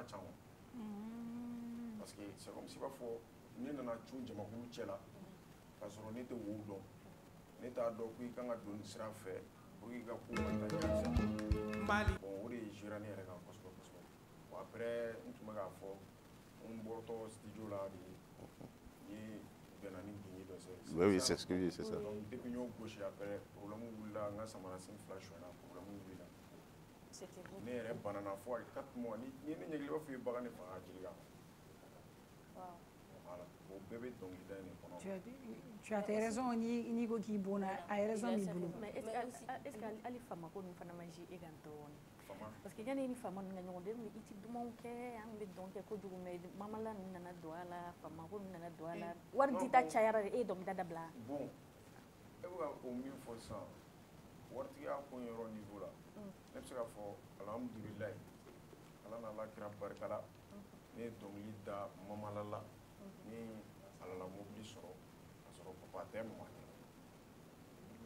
parce que c'est comme si il faut ni dans la chou, je m'en fous là, parce qu'on était où donc, n'était donc oui quand on a donné sera fait, oui quand on a Mali, bon, oui, je râle les gars, voilà. après n tun bɛ k'a fɔ n bɔtɔ studio la de ye bɛnna ni dingɛ dɔ sɛ. Oui, c'est ce que oui, c'est ça. Donc depuis n y'o gosi après problème wulila n ka samarasen 2 sonyɛna problème wulila. Ne yɛrɛ banana fo a 4 mois ni ye ne ɲɛkili i b'a fɔ i ye bagan de faga a jeli kan. Voilà o bɛɛ bɛ dɔnkilida in de kɔnɔ. Tu as tes raisons ni ko k'i bon a ye raison b'i bolo. Mais est-ce que hali fama ko ninnu fana ma ji e kan dɔɔni? Parce que yanni ni fama ninnu ka ɲɔgɔn dɔn i tɛ dumanw kɛ an bɛ dɔn kɛ kojugu mais mamala ninnu nana don a la fama ko ninnu nana don a la wari dita cayara de e ye dɔnkilida dabila. Bon e bɛ ka o min fɔ sisan waritigiya ko yɔrɔ niveau la ne bɛ se ka fɔ alhamdulilayi ala n'ala kira barika la ne ye dɔnkili da mamala la ni alala mobili sɔrɔ ka sɔrɔ papa tɛ mama tɛ.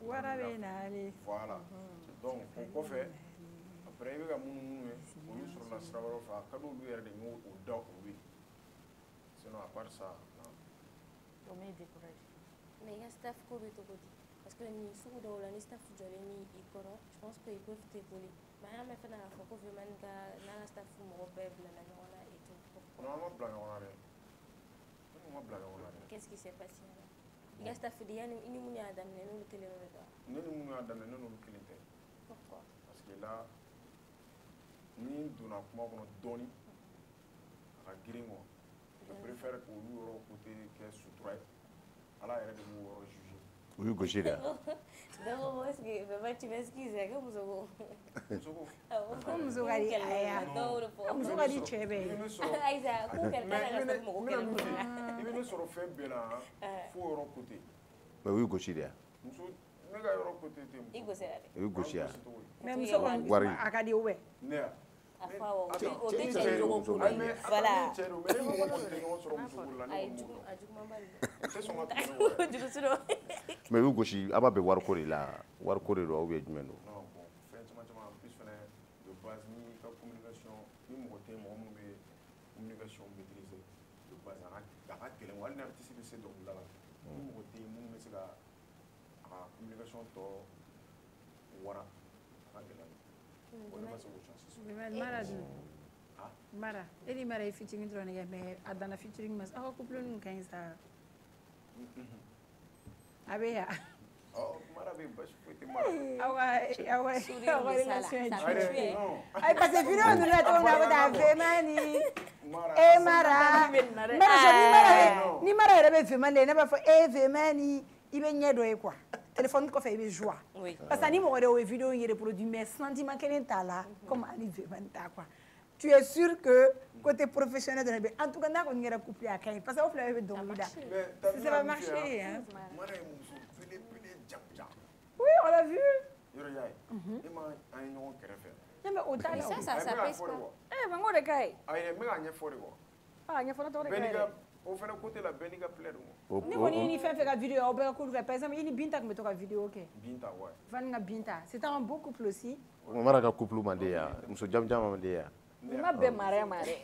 Wara bɛ nalen. Voilà donc o kɔfɛ après i bɛ ka munumunu ye olu sɔrɔla sira wɛrɛw fɛ a ka di olu yɛrɛ de y'o da olu ye sinon à part ça non. O m'e découragé. Mais i ka staff ko bɛ cogo di? Parce que ni sugu dɔw la ni staff jɔlen ni i kɔrɔ je pense que ils peuvent t'épauler mais an y'a mɛn fana k'a fɔ ko vraiment n'an ka staff mɔgɔ bɛɛ bilala ɲɔgɔn na et tout. Non an ma bila ɲɔgɔn na dɛ. Ne ma bila ɲɔgɔn na dɛ. Qu'est-ce qui s'est passé alors? I ka staff de yani i ni minnu y'a daminɛ n'olu kelen de don? Ne ni minnu y'a daminɛ ne n'olu kelen tɛ. Pourquoi? Parce que là ni n donna kuma kɔnɔ dɔɔni a ka girin quoi. Je préfère k'olu yɔrɔ côté kɛ sutura ye ala yɛrɛ de b'o yɔrɔ juger. O y'u gosi de ye. D'abord est-ce que vraiment tu m'excuses ko muso ko? Muso ko? Ko muso ka di a ye muso ka di cɛ bɛɛ ye. Aïssa ko kɛlɛ kana ka se mɔgɔ kɛlɛ ma. I bɛ ne sɔrɔ fɛn bɛɛ la fo yɔrɔ côté. Mais o y'u gosi de ye. Muso ne ka yɔrɔ côté tɛ muso. I gosira de. O y'u gosi ye. Mais muso kɔni a ka di o bɛ. Ne ya. A fa o tɛ cɛ jogo bolo ye. Voilà. Cɛ don mais ni mɔgɔ kɔni tɛ ɲɔgɔn sɔrɔ muso bolo la ne kɔni b'o dɔn. A juguman ba de. O tɛ sɔn ka tɛmɛ. Jugu siro. Mais o y'u gosi a b'a bɛn wariko de la wariko de don ou bien jumɛn don. Non bon fɛn caman caman en plus fɛnɛ de base ni ka communication ni mɔgɔ tɛ mɔgɔ minnu bɛ communication maîtriser de base a ka gɛlɛn wa hali ni artiste bɛ se dɔnkilida la ni mɔgɔ tɛ yen minnu bɛ se ka a ka communication tɔ wara a ka gɛlɛn o ne ma se k'o chance sɔrɔ. Mara dun Mara e ni Mara ye featuring dɔrɔn de kɛ mais a danna featuring ma aw ka couple ninnu ka ɲi sa. A bɛ yan. Mara bɛ basi foyi tɛ Mara. Aw ka relation ye jumɛn ye? Ayi parce que vidéo ninnu na cogo min na a bɛ taa Vema ni Mara ni Mara yɛrɛ bɛ Vema de ne b'a fɔ Vema ni i bɛ ɲɛ dɔ ye quoi. Téléphone kɔfɛ i bɛ joie. Parce que ni mɔgɔ de ye vidéo in reproduit mais sentiment kelen t'a la comme ani Vema t'a quoi. Tu es sûr que côté professionnel de la en tout cas n'a kɔni kɛra couple a ka ɲi parce que aw fila bɛ dɔnkili da. Ça va marcher hein. Mara ye muso belebele jamujan. Oui, on l'a vu. Yɔrɔ y'a ye e ma an ye ɲɔgɔn kɛrɛfɛ. Non mais au temps là. Ça pèse pas. Mais n ko de ka ɲi. Ayi n bɛ k'a ɲɛfɔ de quoi. Ɲɛfɔla tɔgɔ de ka ɲi dɛ. O fana côté la bɛɛ n'i ka plaid Ni kɔni ye ni fɛn fɛn ka vidéo aw bɛɛ ka kulu kɛ par exemple i ni Binta tun bɛ to ka vidéo kɛ. Binta ouais. Van ka Binta c'était un beau couple aussi. Mara ka couple man di yan muso jamujan man di yan. Ni ma bɛn Mara ma dɛ.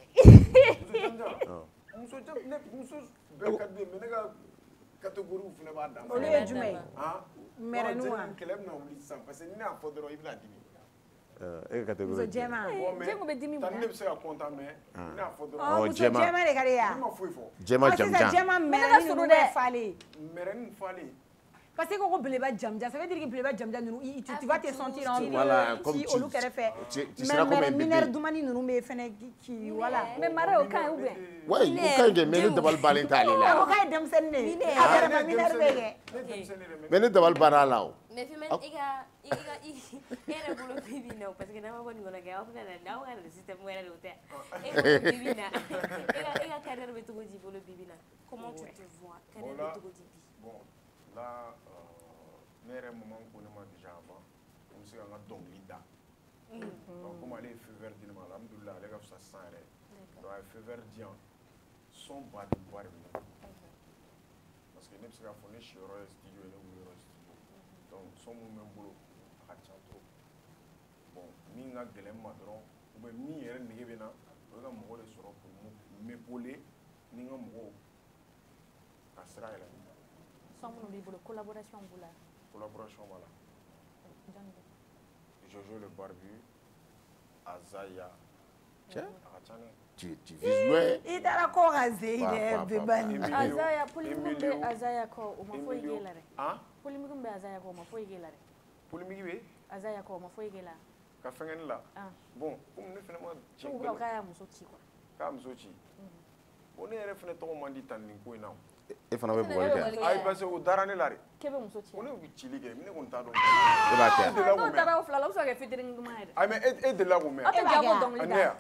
Muso bɛɛ ka di mais ne ka catégorie fana b'a dan. Olu ye jumɛn ye? Mɛrɛnu wa? Kɛlɛ bɛna wuli sisan parce que ni ne y'a fɔ dɔrɔn i bɛna dimi. E ka catégorie. Muso jɛman. Jɛman bɛ dimi mun na? Tani ne bɛ se ka content mais ne y'a fɔ dɔrɔn. Muso jɛman de ka di yan. Ne ma foyi fɔ. Jɛman jamujan. Sisan jɛman mɛrɛni ninnu bɛ falen. Mɛrɛni falen. Parce que ko beleba jamja ça veut dire que beleba jamja ninnu tu vas te sentir en qui olu kɛrɛfɛ. Mais mineur dumani ninnu bɛ fɛnɛ qui voilà. Mais Mara o ka ɲi ou bien? Ouais, o ka ɲi kɛ mais ne dabali balen t'ale la. O ka ɲi denmisɛnnin de ye. A kɛra ma mineur bɛ kɛ. Mais ne dabali banna la o. Mais fi man i yɛrɛ bolo bi bi na parce que n'a ma bɔ nin kɔnɔ kɛ aw bɛ na aw ka système wɛrɛ de o tɛ. E bolo bi bi na e ka carrière bɛ cogo di bolo bi bi na? Comment tu te vois? Carrière bɛ cogo di bi? Bon là ne yɛrɛ maman ko ne ma déjà avant n bɛ se ka n ka dɔnkili da. Donc comme ale ye feu vert di ne ma alhamdulilah ale ka fisa sisan yɛrɛ. Donc a ye feu vert di yan son baden ba de bɛ ne. Parce que ne bɛ se k'a fɔ ne siyɔrɔ ye studio ye ne wuliyɔrɔ ye studio. Donc son minnu bɛ n bolo a ka ca trop. Bon min ka gɛlɛn n ma dɔrɔn ou bien min yɛrɛ nege bɛ n na o ye ka mɔgɔ de sɔrɔ pour m'épauler ni n ka mɔgɔw ka sira yɛlɛma. Son minnu b'i bolo collaboration b'u la. Collaboration b'a la. Jojo le barbu, Azaya, Tu vises loin. Il a encore rasé, il est béban. Azaya, polémique be Azaya ko, o ma fo igela re. Polémique be Azaya ko, o ma fo igela re. Polémique be Azaya ko, o ma fo igela. Ka fengeni la. Bon, comme ne fena ma ci ko ka ya muso ci quoi. Ka muso ci. Bon ne yɛrɛ fana tɔgɔ man di tan nin ko in na. E fana bɛ bɔgɔli kɛ. Ayi parce que o dara ne la de. K'e bɛ muso ci. Ko ne bɛ cili kɛ, ne kɔni t'a dɔn. E b'a kɛ. N'o dara o fila la, o bɛ se ka kɛ fitiri duman ye dɛ. Ayi mais e delila k'o mɛn. A tɛ jago dɔnkili da.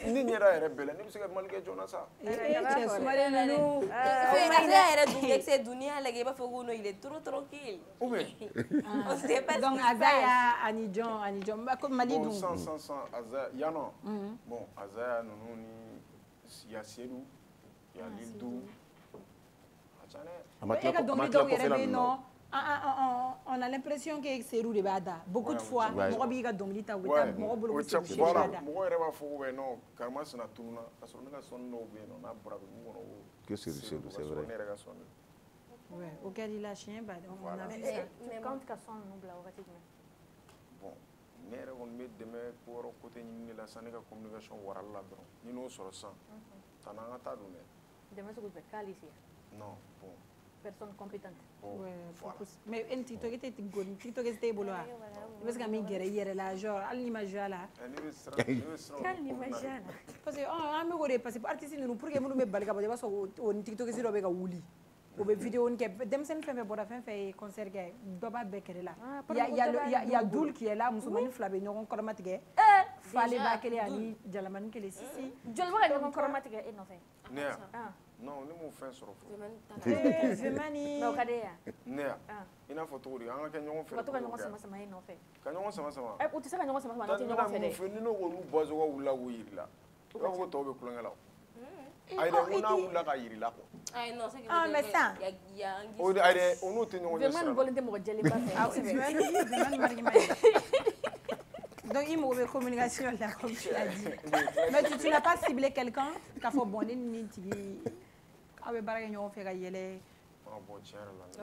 Ni ɲɛda yɛrɛ bɛɛ la, ne bɛ se ka Mali kɛ joona sa. Cɛ sumalen ninnu. Azaya yɛrɛ dun bɛ se duniya lajɛ i b'a fɔ ko non il est trop tranquille. Ou bien. On sait pas. Donc Azaya ani John comme Mali dun. Bon sans Azaya Yano. Bon Azaya ninnu ni il y a Seydou, il y a Lildou. On a l'impression que Serou de Bada. Beaucoup de fois, Morabi a domini ta wita, Morobolo. Voilà, moi je vais faire non, car moi c'est na tourna, parce que nous avons son nom bien, on a bravo, que c'est vrai. Ouais, auquel il a chien, on a vu ça. Quand tu as son nom là, on va te dire. Bon, ne yɛrɛ kɔni bɛ dɛmɛ ko wɛrɛ côté ɲini de la san ne ka communication warali la dɔrɔn ni n'o sɔrɔ san tan an ka taa dun dɛ. Dɛmɛ sugu bɛɛ k'ale se. Non, bon. Personne compétente. Ouais, mais un TikTok était goni, TikTok était bolo là. Parce que mi gere yere la genre al ni majala la. Quel ni majala. Parce que on me gore parce que artiste nous pour que nous me balga ba so on TikTok zero be ka wuli. O be vidéo on ke dem sen fait bora fait concert ke do ba be kere la. Il y a Doul qui est là musulmani flabe ñokon koromatige. Fallait ba kele ani jalamani kele sisi. Jol ba ñokon koromatige e no fait. Non, ne m'ont fait sur Vemani. Non, Kadeya. Néa. Il n'a pas tout dit. On a qu'un ñokon fait. Pas tout qu'un ñokon sama sama e no fait. Qu'un ñokon sama sama. Eh, o ti se ka ñokon sama sama no ti ñokon fait de. Ni no ko lu bozo wa wula wo yirila. Ko to be kulanga la. Ay de una wula ka yirila ko. Ay non, c'est que mais ça. O de ay de onu te ñokon. Vemani volonté mo jeli ba fait. Ah, Vemani marima. Donc, il m'a communication là, comme tu l'as dit. Mais tu n'as pas ciblé quelqu'un qui a fait bon, ni avec Baragagnon, on fait gaieler. En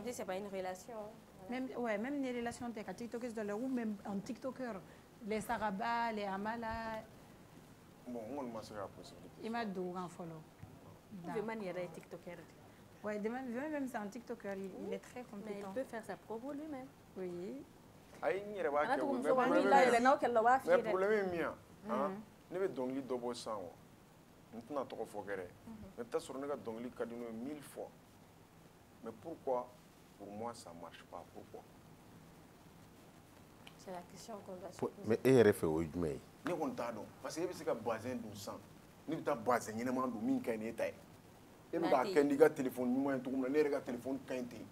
fait, c'est pas une relation. Même, ouais, même les relations avec TikTokers de leur ou même en TikToker, les Sarabas, les Amala. Bon, on m'a fait la possibilité. Il m'a dit en follow. Vemani est TikToker. Ouais, même c'est un TikToker, il est très compétent. Mais il peut faire sa propre lui-même. Oui. Ayi n yɛrɛ b'a kɛ o mais problème ye min ye ne bɛ dɔnkili dɔ bɔ sisan o n tɛna tɔgɔ fɔ kɛ dɛ mais i bɛ taa sɔrɔ ne ka dɔnkili ka di n'o ye 1000 fois mais pourquoi pour moi ça marche pas pourquoi. C'est la question qu'on doit se poser. Mais e yɛrɛ fɛ o ye jumɛn ye. ne kɔni t'a dɔn parce que e bɛ se ka bazin dun san ne bɛ taa bazin ɲɛnama dun min ka ɲi n'e ta ye e bɛ k'a kɛ n'i ka téléphone ɲuman ye cogo min na ne yɛrɛ ka téléphone ka ɲi ten.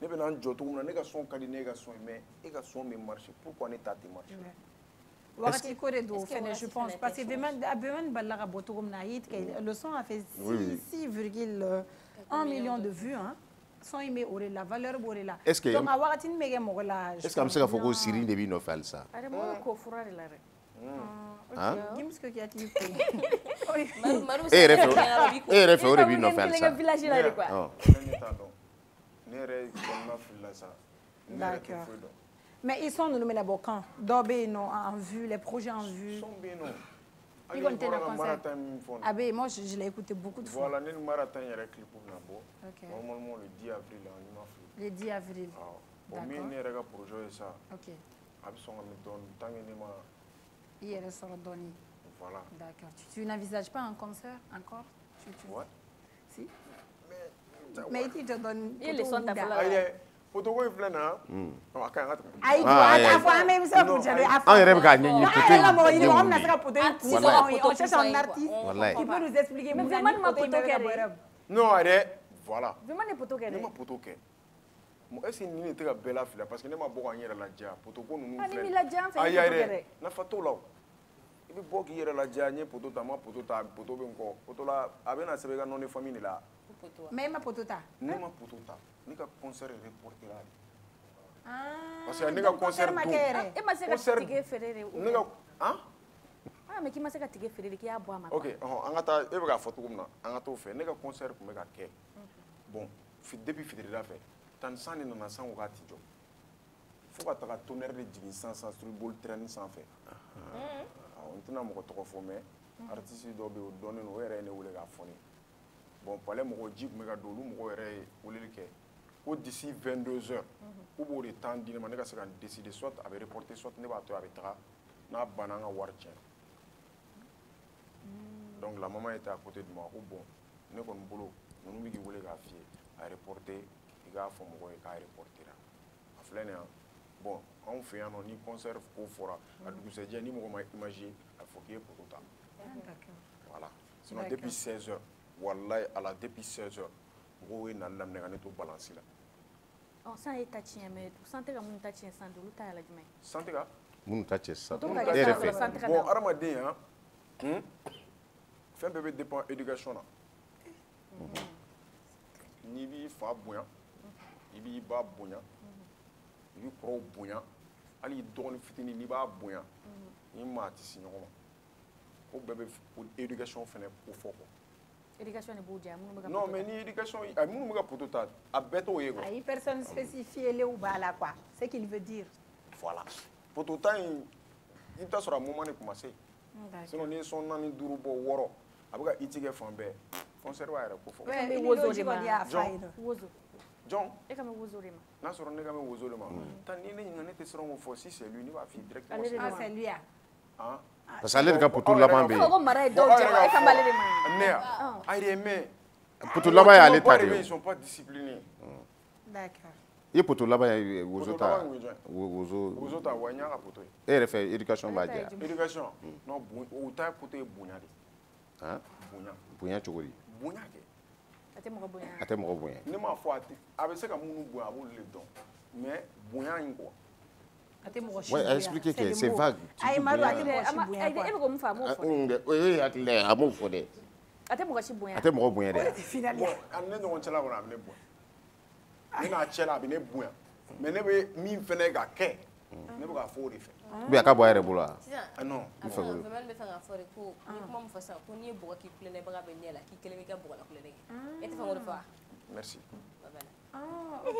Ne bɛ n'an jɔ cogo min na ne ka son ka di ne ka son ye mais e ka son bɛ marcher pourquoi ne ta tɛ marcher. Wagati ko de don fɛnɛ je pense parce que Vemani balila ka bɔ cogo min na a y'i tigɛ le son a fait 6,1 million de vues hein. Son in bɛ o de la valeur b'o de la. Est-ce que donc a wagati min bɛ kɛ mɔgɔ la. Est-ce que an bɛ se k'a fɔ ko Siri de b'i nɔfɛ halisa. Ale mɔgɔ ko fura de la dɛ. Gims ko k'i hakili to. E yɛrɛ fɛ o de b'i nɔfɛ halisa. Village la de quoi. Ne t'a dɔn. Ne yɛrɛ kɔnɔna filila sa. D'accord. Mais ils sont nous menons quand d'obé non en vue les projets en vue. Sont bien non. Ils vont tenir un concert. Ah ben moi je l'ai écouté beaucoup de fois. Voilà, ne marathon il y a clip pour na bo. Normalement le 10 avril là on m'a fait. Le 10 avril. D'accord. Mais ne rega projet ça. OK. Abson me donne tant que ma il sera donné. Voilà. D'accord. Tu n'envisages pas un concert encore? Ouais. Si. Mais il te donne il est son tableau. Protocole filɛ na a ka ɲi an ka tɛmɛ. Ayi a fɔ an bɛ se ka projet dɔ an yɛrɛ bɛ k'a ɲɛɲini poto in ye mɔgɔ min na se ka poto in kun on cherche un artiste qui peut nous expliquer mun na ni poto in bɛ ka bɔ yɛrɛ. Non yɛrɛ voilà. Vemani ye poto kɛ dɛ. Ne ma poto kɛ. Est ce que nin de tɛ ka bɛɛ lafili parce que ne ma bɔ ka n yɛrɛ ladiya poto ko ninnu filɛ. Ni m'i ladiya an fɛ i ye poto kɛ dɛ. Nafa t'o la o. I bɛ bɔ k'i yɛrɛ ladiya n ye poto ta n ma poto ta poto bɛ n kɔ poto la a bɛ na sɛbɛn i ka nom de famille de la. Mais i ma poto ta. Ne ma poto ta ne ka concert reporté la. Parce que ne ka concert dun e ma se ka tige feere de. Ne ka mais k'i ma se ka tige feere de k'i y'a bɔ a ma. Ok an ka taa e bɛ k'a fɔ cogo min na an ka t'o fɛ ne ka concert tun bɛ ka kɛ bon depuis fitirida fɛ tan san de nana san ko k'a ti jɔ fo ka taga tonnerre de jigin san structure train sanfɛ n tɛna mɔgɔ tɔgɔ fɔ mais artiste dɔ bɛ yen o dɔnnen don o yɛrɛ ye ne wele k'a fɔ ne ye bon palais mɔgɔw ji tun bɛ ka don olu mɔgɔw yɛrɛ ye weleli kɛ ko d'ici 22h k'u b'o de temps di ne ma ne ka se ka décider soit a bɛ reporter soit ne b'a to a bɛ taga n'a banna an ka wari tiɲɛ donc la maman était à côté de moi ko bon ne kɔni bolo ninnu bɛ k'i wele k'a f'i ye a reporter i k'a fɔ mɔgɔw ye k'a reporter a filɛ nin ye bon anw fɛ yan nɔ ni concert ko fɔra a dugusɛjɛ ni mɔgɔ ma image a faut qu'il y ait poto ta voilà sinon depuis 16h wallahi ala depuis 16h mɔgɔw ye nali daminɛ ka ne to balance la san ye ta tiɲɛ mais santé ka mun ta tiɲɛ san olu ta yala jumɛn santé ka mun ta tiɲɛ san bon hadamaden fɛn bɛɛ bɛ dépend éducation na n'i b'i fa bonya i b'i ba bonya i b'i kɔrɔw bonya hali i dɔgɔnin fitinin n'i b'a bonya ni maa tɛ se ɲɔgɔn ma o bɛɛ bɛ éducation fɛnɛ ko fɔ quoi éducation de b'u diya minnu bɛ ka non mais ni éducation minnu bɛ ka poto ta a bɛɛ t'o ye quoi ayi personne spécifiée lew b'a la quoi c'est qu'il veut dire voilà poto ta in i bɛ taa sɔrɔ a moment de tun ma se sinon ni sɔn 4 5 bɔ 6 a bɛ ka i tigɛ fan bɛɛ concert b'a yɛrɛ ko fɔ jɔn e ka mɛn wozo de ma n'a sɔrɔ ne ka mɛn wozo de ma tan ni ne ɲininka ne tɛ siran o fɔ si c'est lui ne b'a f'i directement c'est lui parce que ale de ka poto laban bɛ yen ko mara ye dɔw jɛ e ka m'ale de ma ne ya a yɛrɛ mɛn poto laban y'ale ta de ye ils sont pas disciplinés d'accord i ye poto laban ye wozo ta wozo ta wa n y'a ka poto ye e yɛrɛ fɛ éducation b'a diya éducation non o ta poto ye bonya de bonya cogo di bonya kɛ a tɛ mɔgɔ bonya a tɛ mɔgɔ bonya ne m'a fɔ a bɛ se ka minnu bonya a b'olu le dɔn mais bonya in quoi a tɛ mɔgɔ si bonya a expliqué que c'est vague ayi Madu a tɛ mɔgɔ si bonya e bɛ ko mun fɔ a m'o fɔ o ye hakili la ye a m'o fɔ dɛ a tɛ mɔgɔ si bonya a tɛ mɔgɔ bonya dɛ bon a ne ɲɔgɔn cɛla kɔnɔ a bɛ ne bonya ne n'a cɛla a bɛ ne bonya mais ne bɛ min fɛnɛ ka kɛ ne bɛ k'a fɔ o de fɛ ou a ka bɔ a yɛrɛ bolo wa non vraiment bɛ fɛ k'a fɔ de ko ni kuma min fɔ sisan ko n'i ye bɔgɔ k'i kulonkɛbaga bɛ ɲɛ la k'i kelen bɛ kɛ bɔgɔ la kulonkɛ e tɛ fɛ k'o de fɔ wa merci ok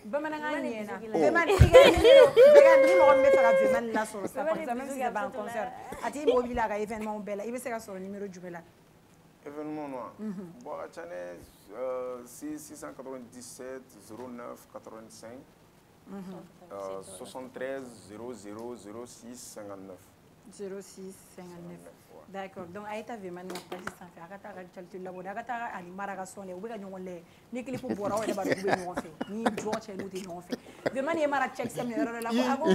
bamanankan ɲɛna vraiment ni mɔgɔ min bɛ fɛ ka vraiment lasɔrɔ sa par exemple même si c'est pas un concert a t'i mobile a ka événement bɛɛ la i bɛ se ka sɔrɔ numéro jumɛn la événement non bon a ca ne 697 09 85 73 00 06 59 06 59 d'accord donc a ye ta vraiment ni ka page sanfɛ a ka taa a ka actualité labɔ a ka taa ani mara ka sɔn dɛ u bɛ ka ɲɔgɔn lajɛ ni clip bɔra aw yɛrɛ b'a dɔn k'u bɛ ɲɔgɔn fɛ ni jɔ cɛ n'u tɛ ɲɔgɔn fɛ vraiment ni ye mara check sɛm yɔrɔ dɔ la ko a ko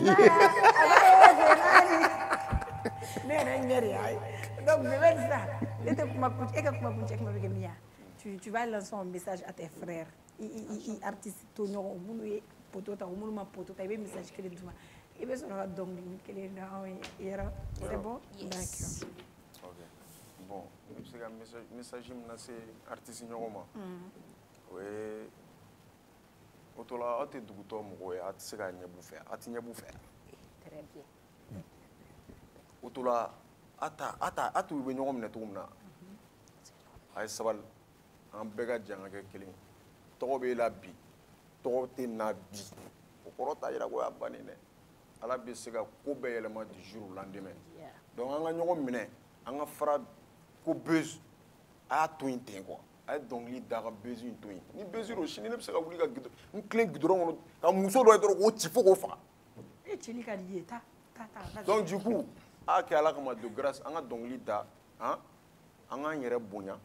ne yɛrɛ ɲɛ de y'a ye donc vraiment sisan ne tɛ kuma e ka kuma kuncɛ kuma bɛ kɛ min ye tu vas lancer un message à tes frères i artiste to ɲɔgɔn minnu ye poto ta o minnu ma poto ta i bɛ message kelen d'u ma i bɛ sɔrɔ ka dɔnkili kelen da anw ye yɔrɔ c'est bon d'accord ok bon ne bɛ se ka message min lase artiste ɲɔgɔn ma o ye o to la aw tɛ dugutɔ mɔgɔw ye a tɛ se ka ɲɛb'u fɛ a tɛ ɲɛb'u fɛ très bien o to la a t'u bɛ ɲɔgɔn minɛ cogo min na a ye sabali an bɛɛ ka jɛ an ka kɛ kelen tɔgɔ b'e la bi tɔgɔ tɛ na bi o kɔrɔ t'a yira ko y'a bannen dɛ ala bɛ se ka ko bɛɛ yɛlɛma du jour au lendemain donc an ka ɲɔgɔn minɛ an ka fara ko buzz a y'a to yen ten quoi a ye dɔnkili da ka buzz in to yen ni buzz don sini ne bɛ se ka wuli ka n tilen gudɔrɔn kɔnɔ ka muso dɔ ye dɔrɔn k'o ci fo k'o faga e cili ka di ye ta donc du coup a kɛ ala kama de grâce an ka dɔnkili da an k'an yɛrɛ bonya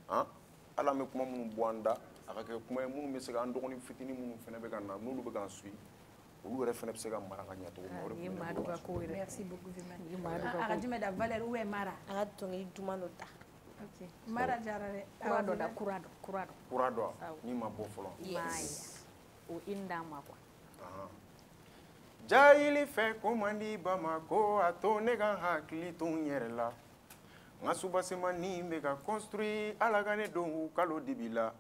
ala an bɛ kuma minnu bɔ an da a ka kɛ kuma ye minnu bɛ se ka an dɔgɔnin fitinin minnu fana bɛ ka na n'olu bɛ k'an suit olu yɛrɛ fana bɛ se ka mara ka ɲɛ cogo min na o de tun bɛ ne bolo merci beaucoup a ka jumɛn da Valère ou mara a ka dɔnkili duman dɔ da ok mara jara dɛ kura dɔ da kura dɔ n'i ma bɔ fɔlɔ o in d'a ma quoi jahili fɛ ko man di Bamako a to ne ka hakili to n yɛrɛ la n ka subasema ni bɛ ka construire ala ka ne don kalo dibi la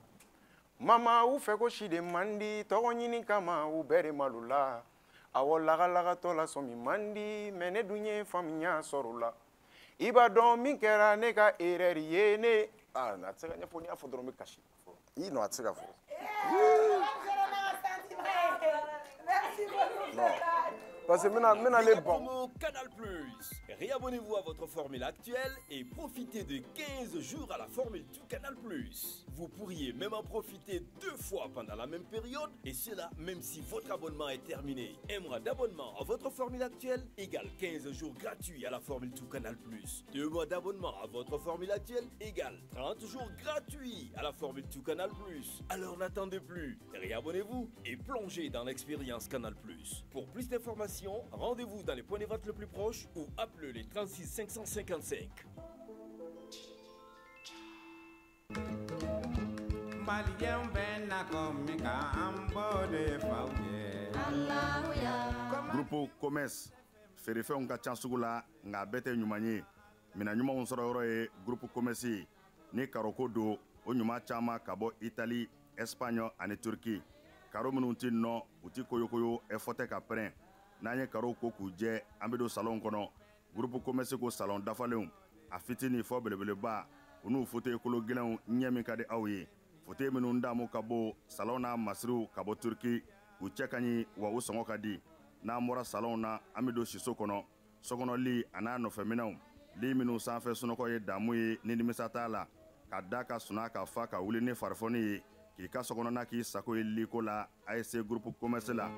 mama u fɛ ko si de man di tɔgɔ ɲini kama u bɛɛ de malo la awɔ lagalagatɔ la sɔn min man di mɛ ne dun ye faamuya sɔrɔ la i b'a dɔn min kɛra ne ka erreur ye ne a tɛ se ka ɲɛfɔ n'i y'a fɔ dɔrɔn n bɛ kasi a tɛ se ka fɔ Parce que maintenant les bons. Canal Plus. Réabonnez-vous à votre formule actuelle et profitez de 15 jours à la formule tout Canal Plus. Vous pourriez même en profiter 2 fois pendant la même période, et cela même si votre abonnement est terminé. Un mois d'abonnement à votre formule actuelle égale 15 jours gratuits à la formule tout Canal Plus. 2 mois d'abonnement à votre formule actuelle égale 30 jours gratuits à la formule tout Canal Plus. Alors n'attendez plus, réabonnez-vous et plongez dans l'expérience Canal Plus. Pour plus d'informations, rendez-vous dans les points de vente les plus proches ou appelez les 36 555. Grupo Commerce feerefɛnw ka ca sugu la nka bɛɛ tɛ ɲuman ye mina ɲumanw sɔrɔ yɔrɔ ye Grupo Commerce ni karoko don o ɲuman caman ka bɔ Italie, Espagne ani Turki. Karo minnu ti nɔ u ti koyokoyo ɛfɔtɛ ka pɛrɛn. N'an ye karo ko k'u jɛ an bɛ don salon kɔnɔ. Grupo Commerce ko salon dafalenw a fitini fɔ belebeleba u n'u fauteuil kolo gɛlɛnw ɲɛ min ka di aw ye. Fauteuil minnu damu ka bɔ salon n'a masiriw ka bɔ Turki u cɛ ka ɲi wa u sɔngɔ ka di. N'an bɔra salon na an bɛ don siso kɔnɔ. Sokɔnɔ a n'a nɔfɛminɛw li minnu sanfɛ sunɔgɔ ye damu ye ni nimisa t'a la. Ka da ka suna ka fa ka wuli ni farifoni ye k'i ka sokɔnɔna k'i sago ye liko la ASC Grupo Commerce la.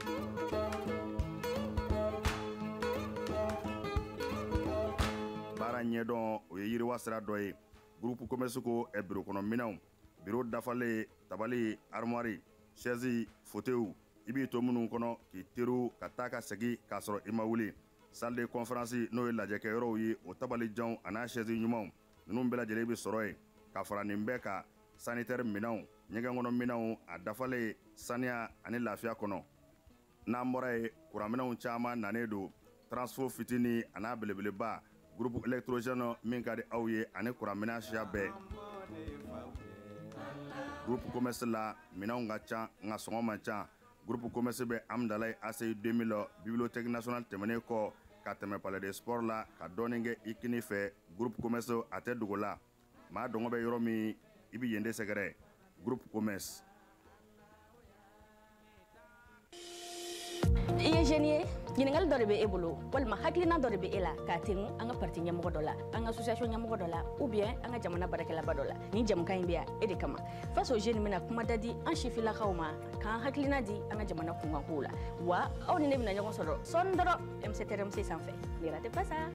Baara ɲɛdɔn o ye yiriwa sira dɔ ye. Grupo Commerce ko biro kɔnɔ minɛnw, biro dafalen, tabali, armoire, chaise, fauteuil i b'i to minnu kɔnɔ k'i teriw ka taa ka segin k'a sɔrɔ i ma wuli. Salle de conférence n'o ye lajɛkɛyɔrɔw ye o tabalijanw a n'a chaise ɲumanw ninnu bɛɛ lajɛlen bɛ sɔrɔ yen. Ka fara nin bɛɛ ka sanitaire minɛnw, ɲɛgɛn kɔnɔ minɛnw a dafalen saniya ani lafiya kɔnɔ. N'an bɔra ye kuranminɛnw caman nanen don transfo fitini a n'a belebeleba groupe électrogène min ka di aw ye ani kuranminɛn siya bɛɛ. Grupo Commerce la minɛnw ka ca nka sɔngɔ man ca. Grupo Commerce bɛ Amdalaye ACI 2000 bibliothèque nationale tɛmɛnen kɔ ka tɛmɛ palais de sport la ka dɔɔnin kɛ i kini fɛ. Grupo Commerce a tɛ dogo la. Maa dɔngɔ bɛ yɔrɔ min i bɛ yen de sɛgɛrɛ. Grupo Commerce. I ye jeune ye ɲininkali dɔ de bɛ e bolo walima hakilina dɔ de bɛ e la k'a tɛŋu an ka parti ɲɛmɔgɔ dɔ la an ka association ɲɛmɔgɔ dɔ la ou bien an ka jamana baarakɛlaba dɔ la ni jamukan in bɛ yan e de kama face aux jeunes bɛna kuma da di an sifilakaw ma k'an hakilina di an ka jamana kunkankow la wa aw ni ne bɛna ɲɔgɔn sɔrɔ sɔɔni dɔrɔn MCTRMC sanfɛ ne ratez pas ça.